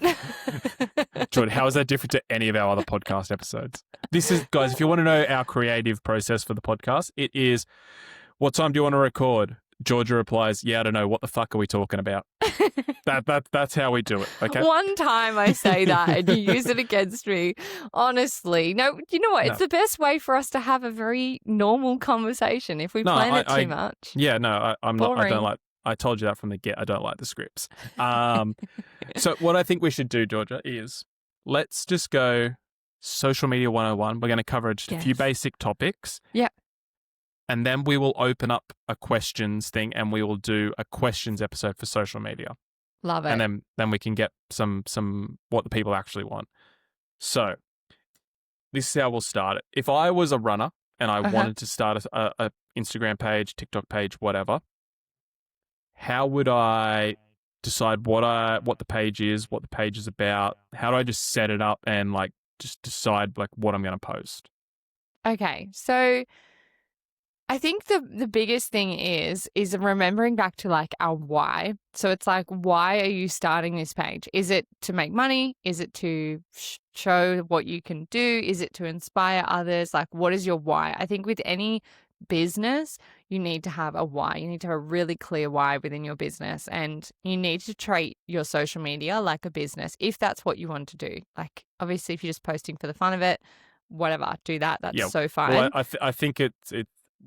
[SPEAKER 1] Jordan, how is that different to any of our other podcast episodes? This is, guys, if you want to know our creative process for the podcast, it is, what time do you want to record? Georgia replies, yeah, I don't know. What the fuck are we talking about? That's how we do it, okay?
[SPEAKER 2] One time I say that and you use it against me. Honestly. No, you know what? It's the best way for us to have a very normal conversation if we plan it too much.
[SPEAKER 1] Yeah, no, I'm not. I don't like. I told you that from the get. I don't like the scripts. So what I think we should do, Georgia, is let's just go social media 101. We're going to cover just a few basic topics.
[SPEAKER 2] Yeah.
[SPEAKER 1] And then we will open up a questions thing and we will do a questions episode for social media.
[SPEAKER 2] Love it.
[SPEAKER 1] And then we can get some what the people actually want. So this is how we'll start it. If I was a runner and I wanted to start a Instagram page, TikTok page, whatever, how would I decide what the page is, what the page is about? How do I just set it up and like just decide like what I'm going to post?
[SPEAKER 2] Okay, so I think the biggest thing is remembering back to like our why. So it's like, why are you starting this page? Is it to make money? Is it to show what you can do? Is it to inspire others? Like, what is your why? I think with any business, you need to have a why. You need to have a really clear why within your business, and you need to treat your social media like a business if that's what you want to do. Like, obviously, if you're just posting for the fun of it, whatever, do that. That's so fine.
[SPEAKER 1] Well, I think it's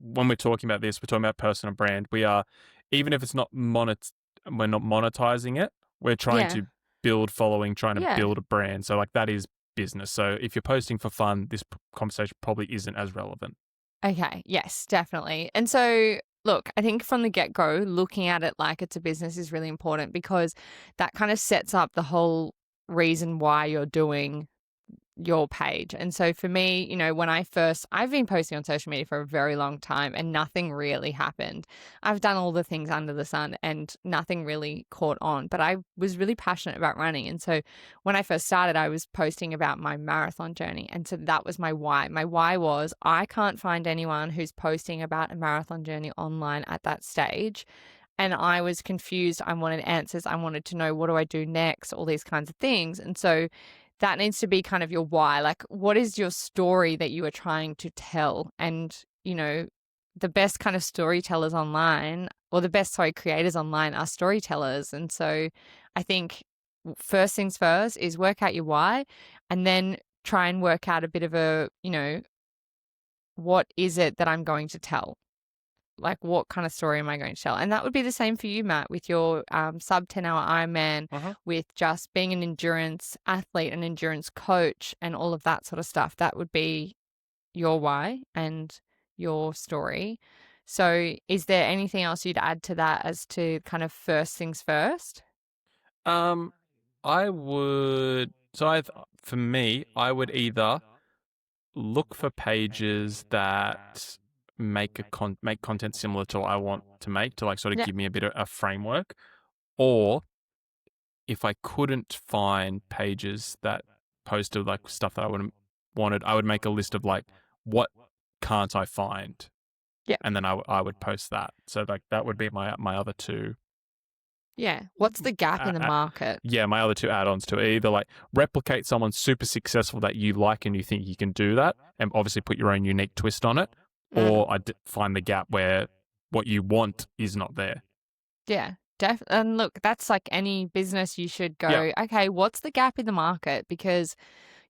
[SPEAKER 1] when we're talking about this, we're talking about personal brand. We are, even if it's not we're not monetizing it. We're trying to build following, trying to build a brand. So like that is business. So if you're posting for fun, this conversation probably isn't as relevant.
[SPEAKER 2] Okay. Yes, definitely. And so, look, I think from the get-go, looking at it like it's a business is really important because that kind of sets up the whole reason why you're doing your page. And so for me, you know, I've been posting on social media for a very long time and nothing really happened. I've done all the things under the sun and nothing really caught on, but I was really passionate about running. And so when I first started, I was posting about my marathon journey. And so that was my why. My why was I can't find anyone who's posting about a marathon journey online at that stage. And I was confused. I wanted answers. I wanted to know, what do I do next? All these kinds of things. And so that needs to be kind of your why. Like, what is your story that you are trying to tell? And, you know, the best kind of storytellers online, or the best, creators online are storytellers. And so I think first things first is work out your why, and then try and work out a bit of a, you know, what is it that I'm going to tell? Like, what kind of story am I going to tell? And that would be the same for you, Matt, with your sub 10-hour Ironman, with just being an endurance athlete, an endurance coach, and all of that sort of stuff. That would be your why and your story. So is there anything else you'd add to that as to kind of first things first?
[SPEAKER 1] I would, for me, I would either look for pages that make content similar to what I want to make, to like sort of give me a bit of a framework. Or if I couldn't find pages that posted like stuff that I would wanted, I would make a list of like, what can't I find? Yeah. And then I would post that. So like that would be my other two.
[SPEAKER 2] Yeah. What's the gap in the market?
[SPEAKER 1] Yeah, my other two add-ons to it. Either like replicate someone super successful that you like and you think you can do that, and obviously put your own unique twist on it. Or find the gap where what you want is not there.
[SPEAKER 2] Yeah, and look, that's like any business. You should go, okay, what's the gap in the market? Because,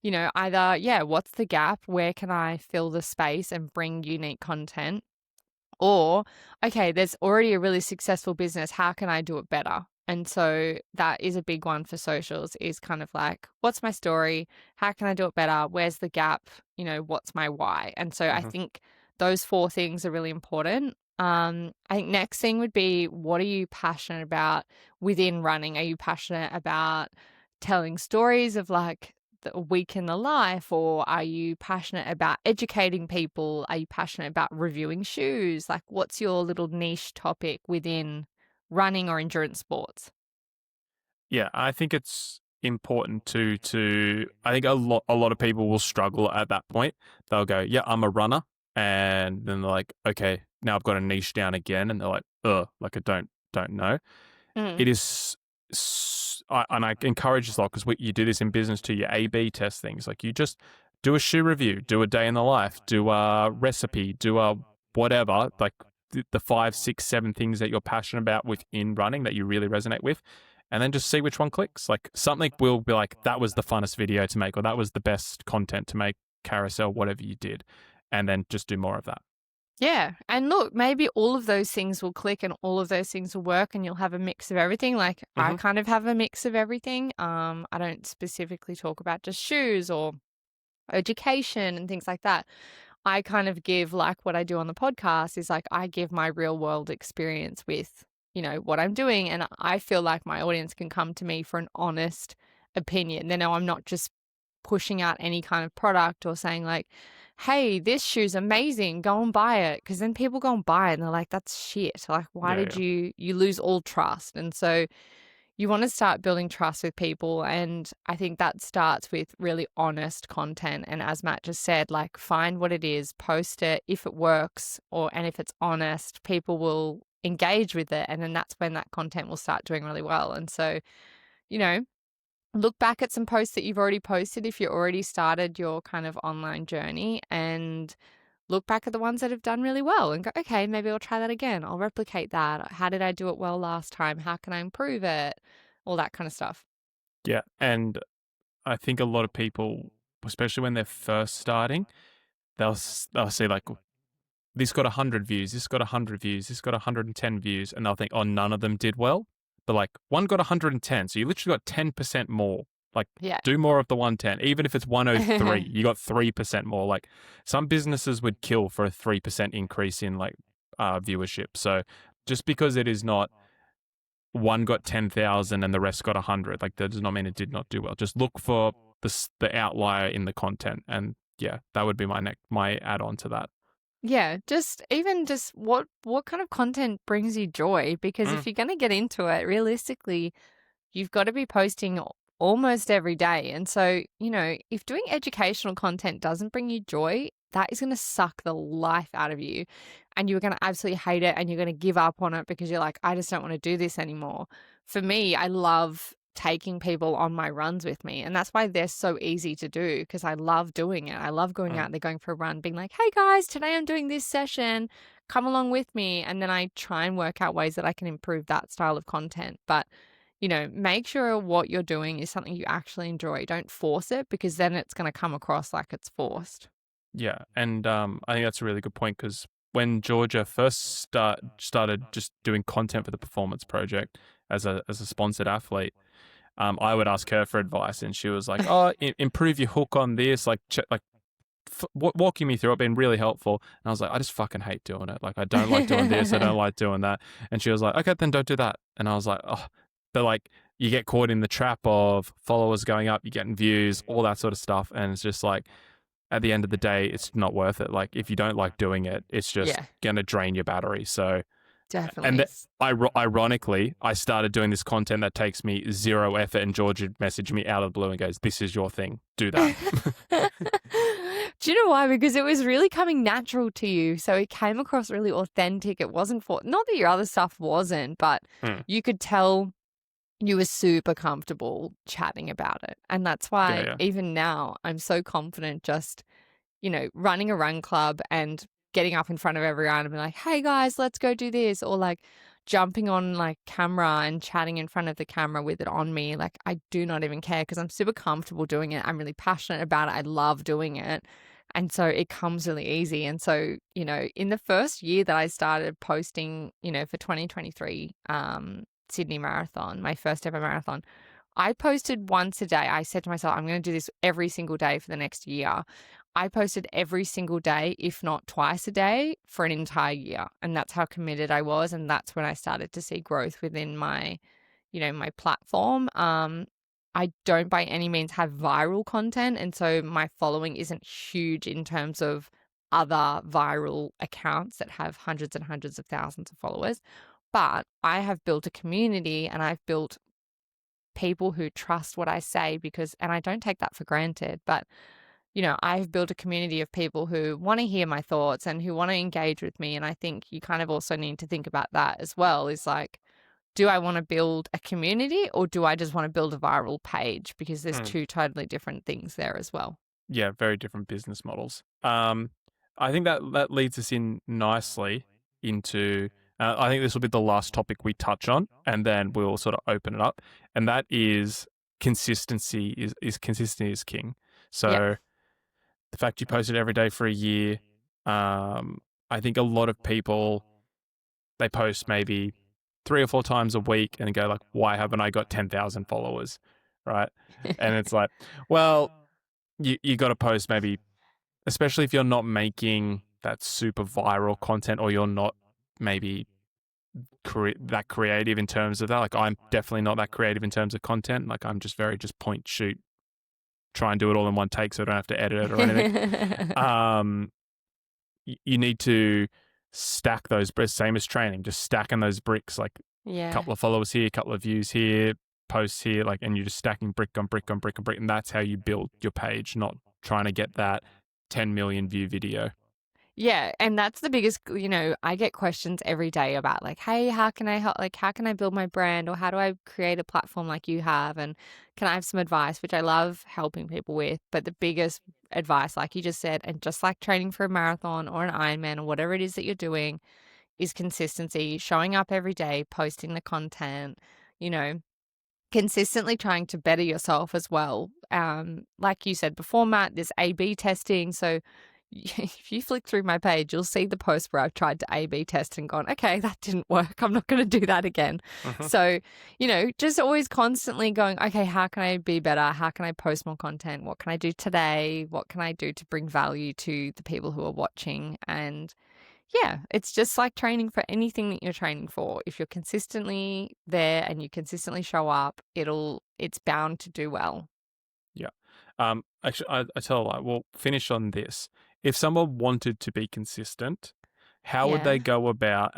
[SPEAKER 2] you know, either, what's the gap? Where can I fill the space and bring unique content? Or, okay, there's already a really successful business. How can I do it better? And so that is a big one for socials, is kind of like, what's my story? How can I do it better? Where's the gap? You know, what's my why? And so I think those 4 things are really important. I think next thing would be, what are you passionate about within running? Are you passionate about telling stories of like a week in the life, or are you passionate about educating people? Are you passionate about reviewing shoes? Like, what's your little niche topic within running or endurance sports?
[SPEAKER 1] Yeah, I think it's important to I think a lot of people will struggle at that point. They'll go, "Yeah, I'm a runner." And then they're like, "Okay, now I've got a niche down again." And they're like, "Ugh, like I don't know."
[SPEAKER 2] Mm.
[SPEAKER 1] It is and I encourage this a lot, because you do this in business too. You A/B test things. Like, you just do a shoe review, do a day in the life, do a recipe, do a whatever, like the 5, 6, 7 things that you're passionate about within running that you really resonate with, and then just see which one clicks. Like, something will be like, that was the funnest video to make, or that was the best content to make, carousel, whatever you did, and then just do more of that.
[SPEAKER 2] Yeah. And look, maybe all of those things will click and all of those things will work and you'll have a mix of everything. Like, I
[SPEAKER 1] Mhm.
[SPEAKER 2] kind of have a mix of everything. I don't specifically talk about just shoes or education and things like that. I kind of give, like what I do on the podcast is like, I give my real world experience with, what I'm doing. And I feel like my audience can come to me for an honest opinion. They know I'm not just pushing out any kind of product or saying like, hey, this shoe's amazing, go and buy it. Because then people go and buy it and they're like, that's shit. Like, why
[SPEAKER 1] Yeah,
[SPEAKER 2] did
[SPEAKER 1] yeah.
[SPEAKER 2] you lose all trust? And so you want to start building trust with people. And I think that starts with really honest content. And as Matt just said, like, find what it is, post it. If it works, and if it's honest, people will engage with it. And then that's when that content will start doing really well. And so, you know, look back at some posts that you've already posted if you already started your kind of online journey, and look back at the ones that have done really well and go, okay, maybe I'll try that again. I'll replicate that. How did I do it well last time? How can I improve it? All that kind of stuff.
[SPEAKER 1] Yeah, and I think a lot of people, especially when they're first starting, they'll see like, this got 100 views, this got 100 views, this got 110 views, and they'll think, oh, none of them did well. But like, one got 110, so you literally got 10% more. Like,
[SPEAKER 2] Yeah.
[SPEAKER 1] do more of the 110. Even if it's 103, you got 3% more. Like, some businesses would kill for a 3% increase in like viewership. So just because it is not one got 10,000 and the rest got 100, like, that does not mean it did not do well. Just look for the outlier in the content, and yeah, that would be my add on to that.
[SPEAKER 2] Yeah, just what kind of content brings you joy? Because
[SPEAKER 1] Mm.
[SPEAKER 2] if you're going to get into it, realistically, you've got to be posting almost every day. And so, if doing educational content doesn't bring you joy, that is going to suck the life out of you. And you're going to absolutely hate it and you're going to give up on it because you're like, I just don't want to do this anymore. For me, I love taking people on my runs with me. And that's why they're so easy to do, because I love doing it. I love going
[SPEAKER 1] Mm.
[SPEAKER 2] out there, going for a run, being like, hey guys, today I'm doing this session. Come along with me. And then I try and work out ways that I can improve that style of content. But make sure what you're doing is something you actually enjoy. Don't force it, because then it's going to come across like it's forced.
[SPEAKER 1] Yeah, and I think that's a really good point, because when Georgia first started just doing content for the Performance Project as a sponsored athlete, I would ask her for advice, and she was like, "Oh, improve your hook on this, like walking me through it, been really helpful." And I was like, "I just fucking hate doing it. Like, I don't like doing this, I don't like doing that." And she was like, "Okay, then don't do that." And I was like, "Oh," but like, you get caught in the trap of followers going up, you're getting views, all that sort of stuff, and it's just like, at the end of the day, it's not worth it. Like, if you don't like doing it, it's just
[SPEAKER 2] Yeah,
[SPEAKER 1] gonna drain your battery. So, and
[SPEAKER 2] definitely.
[SPEAKER 1] ironically, I started doing this content that takes me zero effort, and George would message me out of the blue and goes, "This is your thing. Do that."
[SPEAKER 2] Do you know why? Because it was really coming natural to you. So it came across really authentic. It wasn't not that your other stuff wasn't, but
[SPEAKER 1] Hmm.
[SPEAKER 2] you could tell you were super comfortable chatting about it. And that's why
[SPEAKER 1] Yeah,
[SPEAKER 2] even now I'm so confident just, running a run club and getting up in front of everyone and be like, hey guys, let's go do this. Or like jumping on like camera and chatting in front of the camera with it on me. Like, I do not even care, because I'm super comfortable doing it. I'm really passionate about it. I love doing it. And so it comes really easy. And so, in the first year that I started posting, for 2023, Sydney Marathon, my first ever marathon, I posted once a day. I said to myself, I'm going to do this every single day for the next year. I posted every single day, if not twice a day, for an entire year. And that's how committed I was. And that's when I started to see growth within my, my platform. I don't by any means have viral content. And so my following isn't huge in terms of other viral accounts that have hundreds and hundreds of thousands of followers. But I have built a community and I've built people who trust what I say and I don't take that for granted, but I've built a community of people who want to hear my thoughts and who want to engage with me. And I think you kind of also need to think about that as well, is like, do I want to build a community or do I just want to build a viral page? Because there's two totally different things there as well.
[SPEAKER 1] Yeah, very different business models. I think that leads us in nicely into, I think this will be the last topic we touch on, and then we'll sort of open it up. And that is consistency consistency is king. So the fact you posted every day for a year, I think a lot of people, they post maybe 3 or 4 times a week and go like, why haven't I got 10,000 followers? Right. And it's like, well, you got to post maybe, especially if you're not making that super viral content or you're not maybe that creative in terms of that. Like I'm definitely not that creative in terms of content. Like I'm just point, shoot, try and do it all in one take so I don't have to edit it or anything. You need to stack those bricks, same as training, just stacking those bricks, like a couple of followers here, a couple of views here, posts here, like, and you're just stacking brick on brick on brick on brick. And that's how you build your page, not trying to get that 10 million view video.
[SPEAKER 2] Yeah. And that's the biggest, I get questions every day about like, hey, how can I help? Like, how can I build my brand or how do I create a platform like you have? And can I have some advice, which I love helping people with. But the biggest advice, like you just said, and just like training for a marathon or an Ironman or whatever it is that you're doing, is consistency, showing up every day, posting the content, consistently trying to better yourself as well. Like you said before, Matt, there's A/B testing. So if you flick through my page, you'll see the post where I've tried to A/B test and gone, okay, that didn't work. I'm not going to do that again. So, just always constantly going, okay, how can I be better? How can I post more content? What can I do today? What can I do to bring value to the people who are watching? And yeah, it's just like training for anything that you're training for. If you're consistently there and you consistently show up, it's bound to do well.
[SPEAKER 1] Yeah. Actually, I tell a lie. We'll finish on this. If someone wanted to be consistent, how would they go about?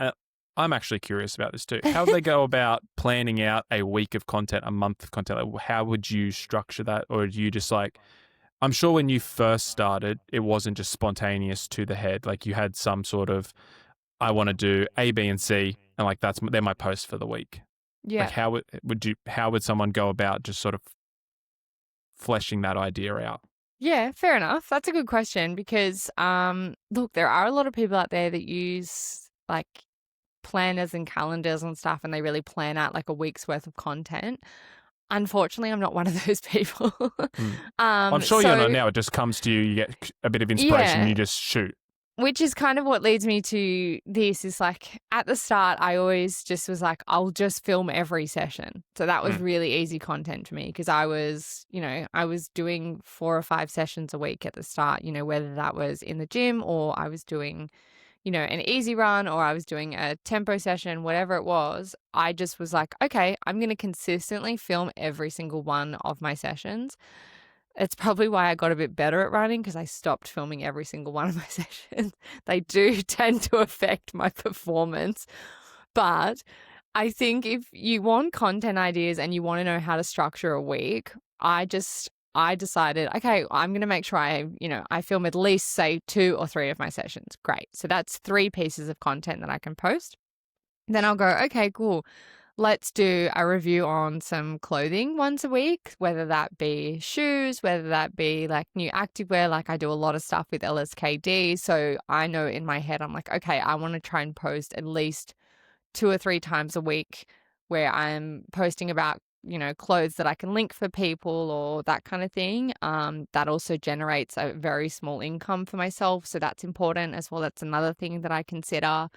[SPEAKER 1] I'm actually curious about this too. How would they go about planning out a week of content, a month of content? Like, how would you structure that? Or do you just like, I'm sure when you first started, it wasn't just spontaneous to the head. Like you had some sort of, I want to do A, B, and C, and like they're my posts for the week.
[SPEAKER 2] Yeah.
[SPEAKER 1] Like how would someone go about just sort of fleshing that idea out?
[SPEAKER 2] Yeah, fair enough. That's a good question because, look, there are a lot of people out there that use like planners and calendars and stuff, and they really plan out like a week's worth of content. Unfortunately, I'm not one of those people.
[SPEAKER 1] I'm sure you're not now. It just comes to you. You get a bit of inspiration and you just shoot.
[SPEAKER 2] Which is kind of what leads me to this is like at the start, I always just was like, I'll just film every session. So that was really easy content for me because I was doing 4 or 5 sessions a week at the start, whether that was in the gym or I was doing, an easy run or I was doing a tempo session, whatever it was. I just was like, okay, I'm going to consistently film every single one of my sessions. It's probably why I got a bit better at running because I stopped filming every single one of my sessions. They do tend to affect my performance. But I think if you want content ideas and you want to know how to structure a week, I decided, okay, I'm going to make sure I film at least say 2 or 3 of my sessions. Great. So that's 3 pieces of content that I can post. Then I'll go, okay, cool. Let's do a review on some clothing once a week, whether that be shoes, whether that be like new activewear. Like I do a lot of stuff with LSKD. So I know in my head, I'm like, okay, I want to try and post at least 2 or 3 times a week where I'm posting about, clothes that I can link for people or that kind of thing. That also generates a very small income for myself. So that's important as well. That's another thing that I consider.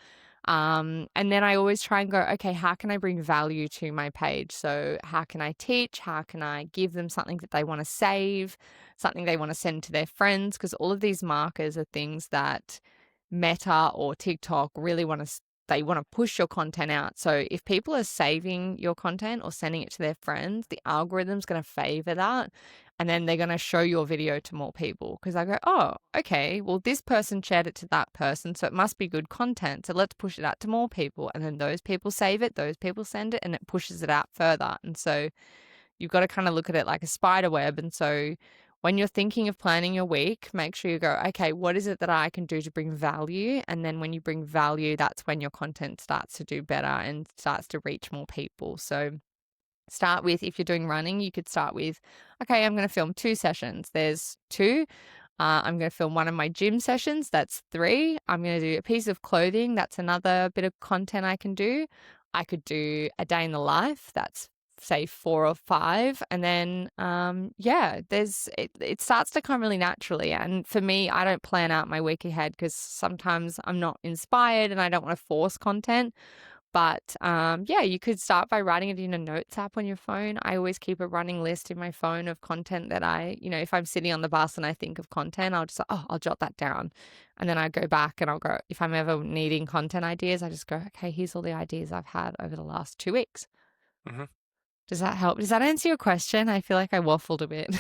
[SPEAKER 2] And then I always try and go, okay, how can I bring value to my page? So how can I teach? How can I give them something that they want to save, something they want to send to their friends? Because all of these markers are things that Meta or TikTok really they want to push your content out. So if people are saving your content or sending it to their friends, the algorithm's going to favor that. And then they're going to show your video to more people because I go, oh, okay, well, this person shared it to that person, so it must be good content. So let's push it out to more people. And then those people save it, those people send it, and it pushes it out further. And so you've got to kind of look at it like a spider web. And so when you're thinking of planning your week, make sure you go, okay, what is it that I can do to bring value? And then when you bring value, that's when your content starts to do better and starts to reach more people. So start with, if you're doing running, you could start with, okay, I'm going to film 2 sessions. There's 2. I'm going to film one of my gym sessions. That's 3. I'm going to do a piece of clothing. That's another bit of content I can do. I could do a day in the life. That's say 4 or 5. And then, it starts to come really naturally. And for me, I don't plan out my week ahead because sometimes I'm not inspired and I don't want to force content. But you could start by writing it in a notes app on your phone. I always keep a running list in my phone of content that if I'm sitting on the bus and I think of content, I'll jot that down. And then I go back and I'll go, if I'm ever needing content ideas, I just go, okay, here's all the ideas I've had over the last 2 weeks.
[SPEAKER 1] Mm-hmm.
[SPEAKER 2] Does that help? Does that answer your question? I feel like I waffled a bit.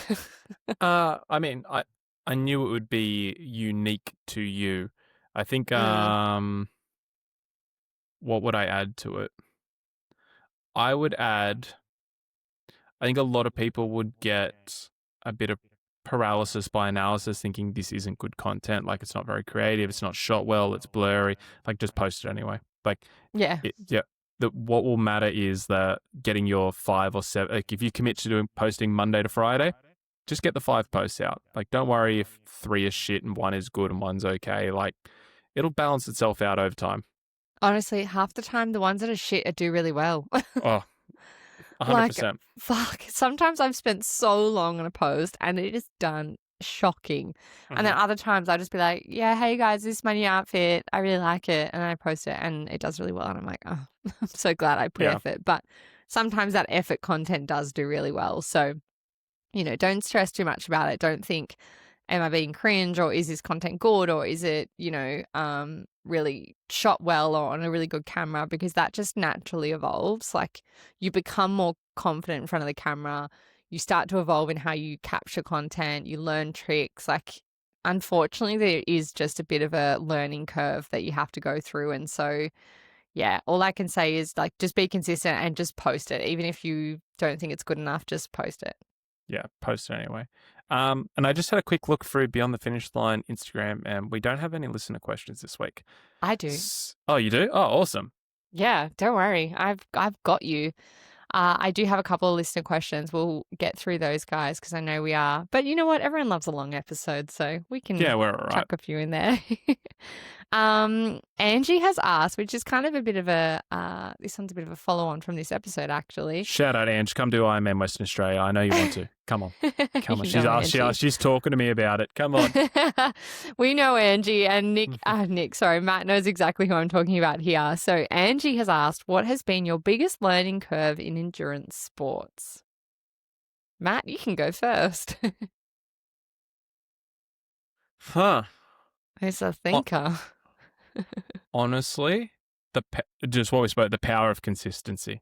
[SPEAKER 1] I mean, I knew it would be unique to you. I think, what would I add to it? I would add, I think a lot of people would get a bit of paralysis by analysis, thinking this isn't good content. Like, it's not very creative. It's not shot well. It's blurry. Like, just post it anyway. Like,
[SPEAKER 2] yeah.
[SPEAKER 1] What will matter is that getting your 5 or 7, like if you commit to posting Monday to Friday, just get the 5 posts out. Like, don't worry if 3 is shit and 1 is good and 1's okay. Like, it'll balance itself out over time.
[SPEAKER 2] Honestly, half the time the ones that are shit do really well.
[SPEAKER 1] Oh, 100%.
[SPEAKER 2] Fuck. Sometimes I've spent so long on a post and it is done shocking. Mm-hmm. And then other times I'll just be like, yeah, hey guys, this is my new outfit. I really like it. And I post it and it does really well. And I'm like, oh, I'm so glad I put effort. But sometimes that effort content does do really well. So, don't stress too much about it. Don't think, am I being cringe, or is this content good, or is it, really shot well or on a really good camera? Because that just naturally evolves. Like, you become more confident in front of the camera. You start to evolve in how you capture content. You learn tricks. Like, unfortunately, there is just a bit of a learning curve that you have to go through. And so, yeah, all I can say is, like, just be consistent and just post it. Even if you don't think it's good enough, just post it.
[SPEAKER 1] Yeah, post it anyway. And I just had a quick look through Beyond the Finish Line Instagram, and we don't have any listener questions this week.
[SPEAKER 2] I do.
[SPEAKER 1] Oh, you do? Oh, awesome.
[SPEAKER 2] Yeah, don't worry. I've got you. I do have a couple of listener questions. We'll get through those, guys, because I know we are. But you know what? Everyone loves a long episode, so we can
[SPEAKER 1] we're all right.
[SPEAKER 2] chuck a few in there. Angie has asked, which is kind of a bit of this one's a bit of a follow-on from this episode, actually.
[SPEAKER 1] Shout out, Ange. Come do Ironman Western Australia. I know you want to. Come on. Come on. She's talking to me about it. Come on.
[SPEAKER 2] We know Angie, and Matt knows exactly who I'm talking about here. So Angie has asked, what has been your biggest learning curve in endurance sports? Matt, you can go first.
[SPEAKER 1] Huh.
[SPEAKER 2] Who's a thinker?
[SPEAKER 1] Honestly, just what we spoke, the power of consistency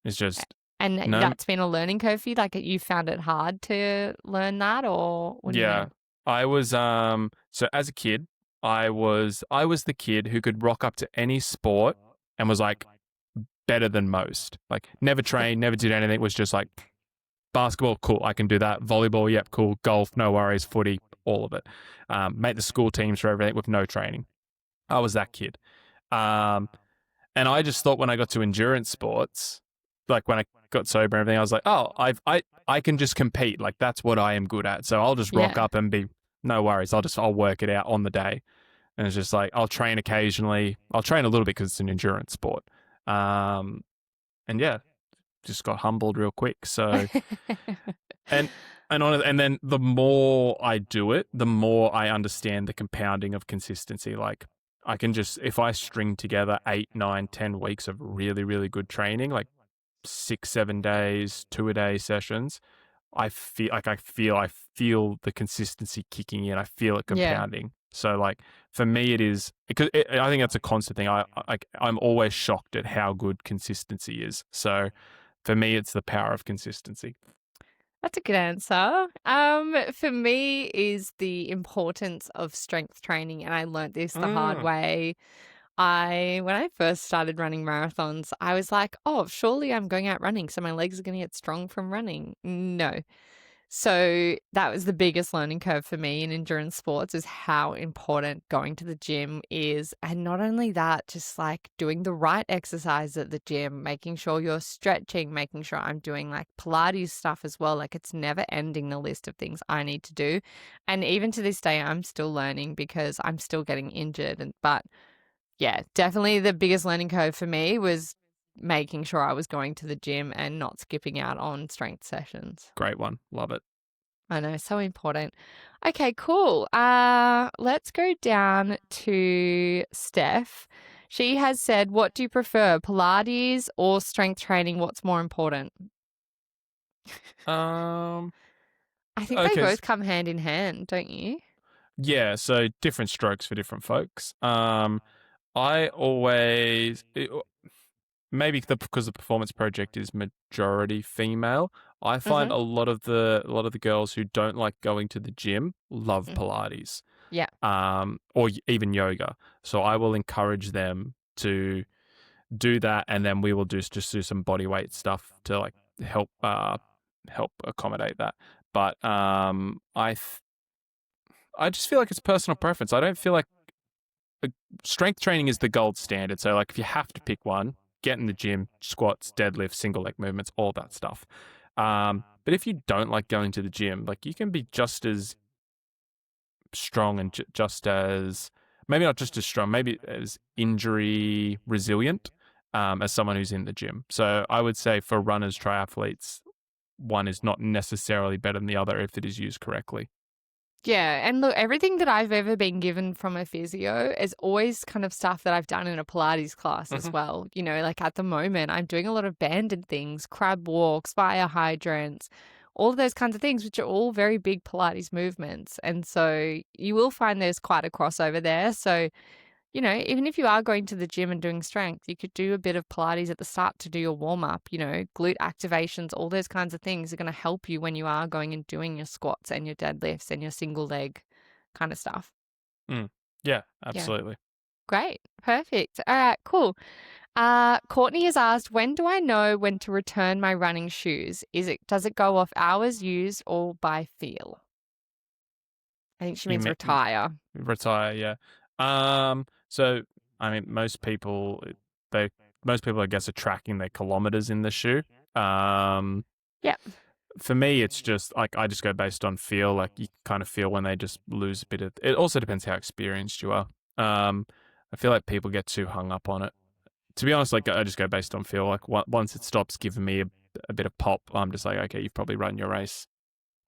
[SPEAKER 1] is just...
[SPEAKER 2] And that's been a learning curve for you? Like, you found it hard to learn that, or what do you mean?
[SPEAKER 1] I was so as a kid, I was the kid who could rock up to any sport and was like better than most. Like, never trained, never did anything, was just like, basketball, cool, I can do that. Volleyball, yep, cool. Golf, no worries. Footy, all of it. Made the school teams for everything with no training. I was that kid. And I just thought when I got to endurance sports, like when I got sober and everything, I was like, oh, I can just compete. Like, that's what I am good at. So I'll just rock up and be, no worries. I'll work it out on the day. And it's just like, I'll train occasionally. I'll train a little bit because it's an endurance sport. And yeah, just got humbled real quick. So, and then the more I do it, the more I understand the compounding of consistency. Like, I can just, if I string together 8, 9, 10 weeks of really, really good training, like 6, 7 days, 2-a-day sessions, I feel the consistency kicking in. I feel it
[SPEAKER 2] Yeah.
[SPEAKER 1] compounding. So like for me, it is because I think that's a constant thing. I'm always shocked at how good consistency is. So for me, it's the power of consistency.
[SPEAKER 2] That's a good answer. For me is the importance of strength training, and I learnt this the hard
[SPEAKER 1] Mm,
[SPEAKER 2] way. When I first started running marathons, I was like, oh, surely I'm going out running, so my legs are going to get strong from running. No. So that was the biggest learning curve for me in endurance sports is how important going to the gym is. And not only that, just like doing the right exercise at the gym, making sure you're stretching, making sure I'm doing like Pilates stuff as well. Like it's never ending the list of things I need to do. And even to this day, I'm still learning because I'm still getting injured. But yeah, definitely the biggest learning curve for me was making sure I was going to the gym and not skipping out on strength sessions.
[SPEAKER 1] great one. Love it.
[SPEAKER 2] I know, so important. Okay, cool. Let's go down to Steph. She has said, what do you prefer, Pilates or strength training? What's more important?
[SPEAKER 1] Um,
[SPEAKER 2] I think they
[SPEAKER 1] okay.
[SPEAKER 2] both come hand in hand, don't you?
[SPEAKER 1] Yeah. So different strokes for different folks. I always, maybe because the performance project is majority female, I find
[SPEAKER 2] Mm-hmm.
[SPEAKER 1] a lot of the girls who don't like going to the gym love
[SPEAKER 2] Mm.
[SPEAKER 1] Pilates,
[SPEAKER 2] Yeah.
[SPEAKER 1] or even yoga. So I will encourage them to do that, and then we will just do some body weight stuff to like help accommodate that. But I just feel like it's personal preference. I don't feel like strength training is the gold standard. So like if you have to pick one, get in the gym, squats, deadlifts, single leg movements, all that stuff. But if you don't like going to the gym, like you can be just as strong and just as, maybe not just as strong, maybe as injury resilient as someone who's in the gym. So I would say for runners, triathletes, one is not necessarily better than the other if it is used correctly.
[SPEAKER 2] Yeah, and look, everything that I've ever been given from a physio is always kind of stuff that I've done in a Pilates class as
[SPEAKER 1] Hmm.
[SPEAKER 2] well. You know, like at the moment, I'm doing a lot of banded things, crab walks, fire hydrants, all of those kinds of things, which are all very big Pilates movements. And so you will find there's quite a crossover there. So you know, even if you are going to the gym and doing strength, you could do a bit of Pilates at the start to do your warm up, you know, glute activations, all those kinds of things are going to help you when you are going and doing your squats and your deadlifts and your single leg kind of stuff.
[SPEAKER 1] Mm. Yeah,
[SPEAKER 2] Yeah.
[SPEAKER 1] absolutely.
[SPEAKER 2] Great. Perfect. All right, cool. Courtney has asked, when do I know when to return my running shoes? Does it go off hours used or by feel? I think she
[SPEAKER 1] You
[SPEAKER 2] means
[SPEAKER 1] may
[SPEAKER 2] retire.
[SPEAKER 1] retire, yeah. So I mean, they most people I guess are tracking their kilometers in the shoe. Um,
[SPEAKER 2] Yep.
[SPEAKER 1] for me, it's just like I just go based on feel. Like you kind of feel when they just lose a bit of. It also depends how experienced you are. I feel like people get too hung up on it. To be honest, like I just go based on feel. Like once it stops giving me a bit of pop, I'm just like, okay, you've probably run your race.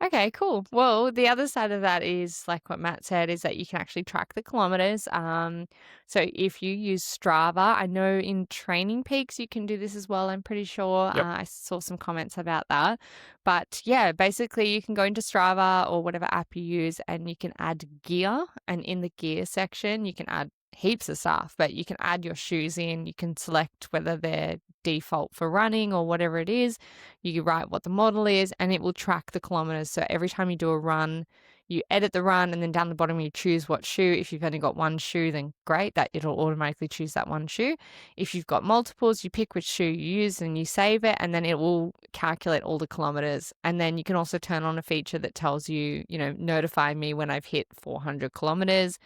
[SPEAKER 2] Okay, cool. Well, the other side of that is like what Matt said is that you can actually track the kilometers. So if you use Strava, I know in Training Peaks you can do this as well. I'm pretty sure.
[SPEAKER 1] Yep.
[SPEAKER 2] I saw some comments about that. But yeah, basically you can go into Strava or whatever app you use and you can add gear. And in the gear section, you can add heaps of stuff, but you can add your shoes in. You can select whether they're default for running or whatever it is. You write what the model is and it will track the kilometers. So every time you do a run, you edit the run and then down the bottom you choose what shoe. If you've only got one shoe, then great, that it'll automatically choose that one shoe. If you've got multiples, you pick which shoe you use and you save it and then it will calculate all the kilometers. And then you can also turn on a feature that tells you, you know, notify me when I've hit 400 kilometers.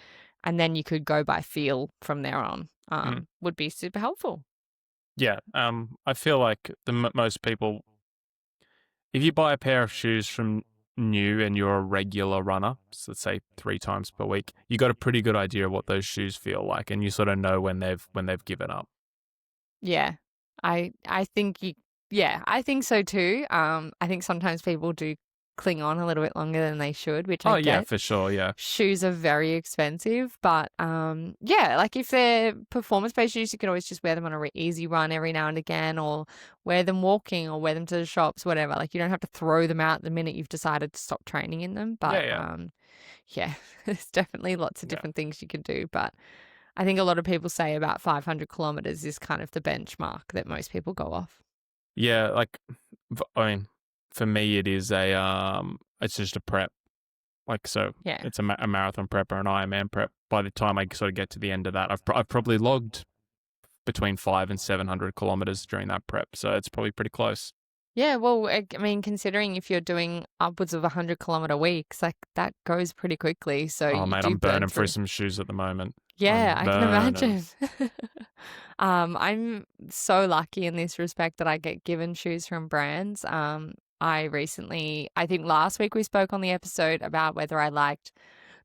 [SPEAKER 2] And then you could go by feel from there on.
[SPEAKER 1] Mm.
[SPEAKER 2] Would be super helpful.
[SPEAKER 1] Yeah. I feel like most people, if you buy a pair of shoes from new and you're a regular runner, so let's say 3 times per week, you got a pretty good idea of what those shoes feel like, and you sort of know when they've given up.
[SPEAKER 2] Yeah. I think I think so too. I think sometimes people do cling on a little bit longer than they should, which
[SPEAKER 1] Oh,
[SPEAKER 2] I
[SPEAKER 1] yeah,
[SPEAKER 2] get.
[SPEAKER 1] for sure. Yeah.
[SPEAKER 2] Shoes are very expensive, but yeah, like if they're performance-based shoes, you can always just wear them on a easy run every now and again, or wear them walking, or wear them to the shops, whatever. Like you don't have to throw them out the minute you've decided to stop training in them.
[SPEAKER 1] Yeah.
[SPEAKER 2] But
[SPEAKER 1] Yeah.
[SPEAKER 2] yeah, there's definitely lots of
[SPEAKER 1] Yeah.
[SPEAKER 2] different things you can do. But I think a lot of people say about 500 kilometers is kind of the benchmark that most people go off.
[SPEAKER 1] Yeah. Like, I mean, for me, it is it's just a prep. Like, so
[SPEAKER 2] Yeah.
[SPEAKER 1] it's a marathon prep or an Ironman prep. By the time I sort of get to the end of that, I've probably logged between 500 and 700 kilometers during that prep. So it's probably pretty close.
[SPEAKER 2] Yeah, well, I mean, considering if you're doing upwards of 100-kilometer weeks, like that goes pretty quickly. So
[SPEAKER 1] Oh,
[SPEAKER 2] you
[SPEAKER 1] mate,
[SPEAKER 2] do
[SPEAKER 1] I'm
[SPEAKER 2] burn
[SPEAKER 1] burning through
[SPEAKER 2] through.
[SPEAKER 1] some shoes at the moment.
[SPEAKER 2] Yeah,
[SPEAKER 1] I'm
[SPEAKER 2] I can
[SPEAKER 1] burning.
[SPEAKER 2] imagine. I'm so lucky in this respect that I get given shoes from brands. I think last week we spoke on the episode about whether I liked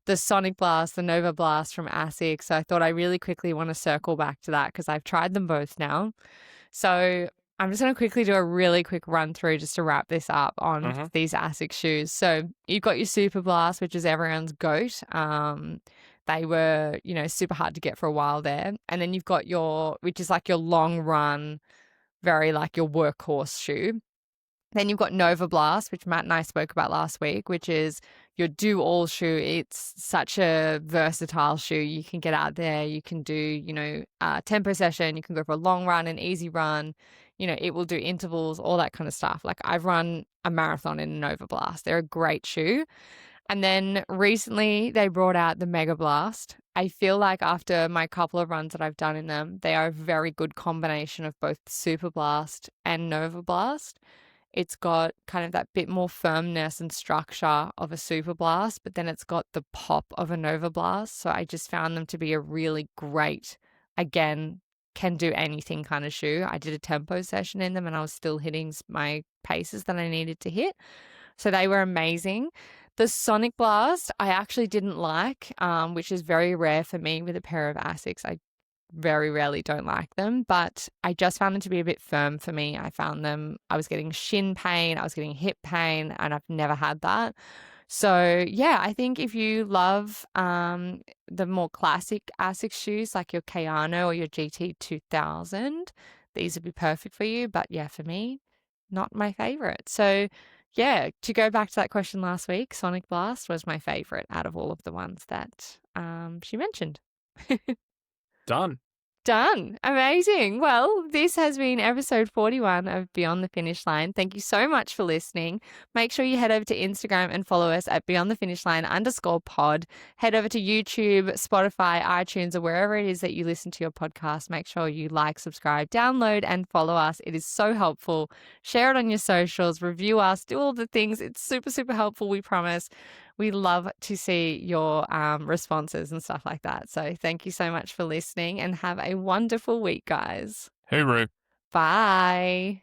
[SPEAKER 2] the Sonic Blast, the Nova Blast from Asics. So I thought I really quickly want to circle back to that because I've tried them both now. So I'm just going to quickly do a really quick run through just to wrap this up on these Asics shoes. So you've got your Super Blast, which is everyone's goat. They were, super hard to get for a while there. And then you've got which is like your long run, very like your workhorse shoe. Then you've got Nova Blast, which Matt and I spoke about last week, which is your do-all shoe. It's such a versatile shoe. You can get out there, you can do, tempo session, you can go for a long run, an easy run. It will do intervals, all that kind of stuff. Like I've run a marathon in a Nova Blast. They're a great shoe. And then recently they brought out the Mega Blast. I feel like after my couple of runs that I've done in them, they are a very good combination of both Super Blast and Nova Blast. It's got kind of that bit more firmness and structure of a Super Blast, but then it's got the pop of a Nova Blast. So I just found them to be a really great, again, can do anything kind of shoe. I did a tempo session in them and I was still hitting my paces that I needed to hit. So they were amazing. The Sonic Blast, I actually didn't like, which is very rare for me with a pair of Asics. I very rarely don't like them, but I just found them to be a bit firm for me. I was getting shin pain, I was getting hip pain, and I've never had that. So yeah, I think if you love the more classic Asics shoes like your Kayano or your GT 2000, these would be perfect for you. But yeah, for me, not my favorite. So yeah, to go back to that question last week, Sonic Blast was my favorite out of all of the ones that she mentioned.
[SPEAKER 1] Done.
[SPEAKER 2] Done. Amazing. Well, this has been episode 41 of Beyond the Finish Line. Thank you so much for listening. Make sure you head over to Instagram and follow us at Beyond the Finish Line _pod. Head over to YouTube, Spotify, iTunes, or wherever it is that you listen to your podcast. Make sure you like, subscribe, download, and follow us. It is so helpful. Share it on your socials, review us, do all the things. It's super, super helpful, we promise. We love to see your responses and stuff like that. So thank you so much for listening and have a wonderful week, guys.
[SPEAKER 1] Hooroo.
[SPEAKER 2] Bye.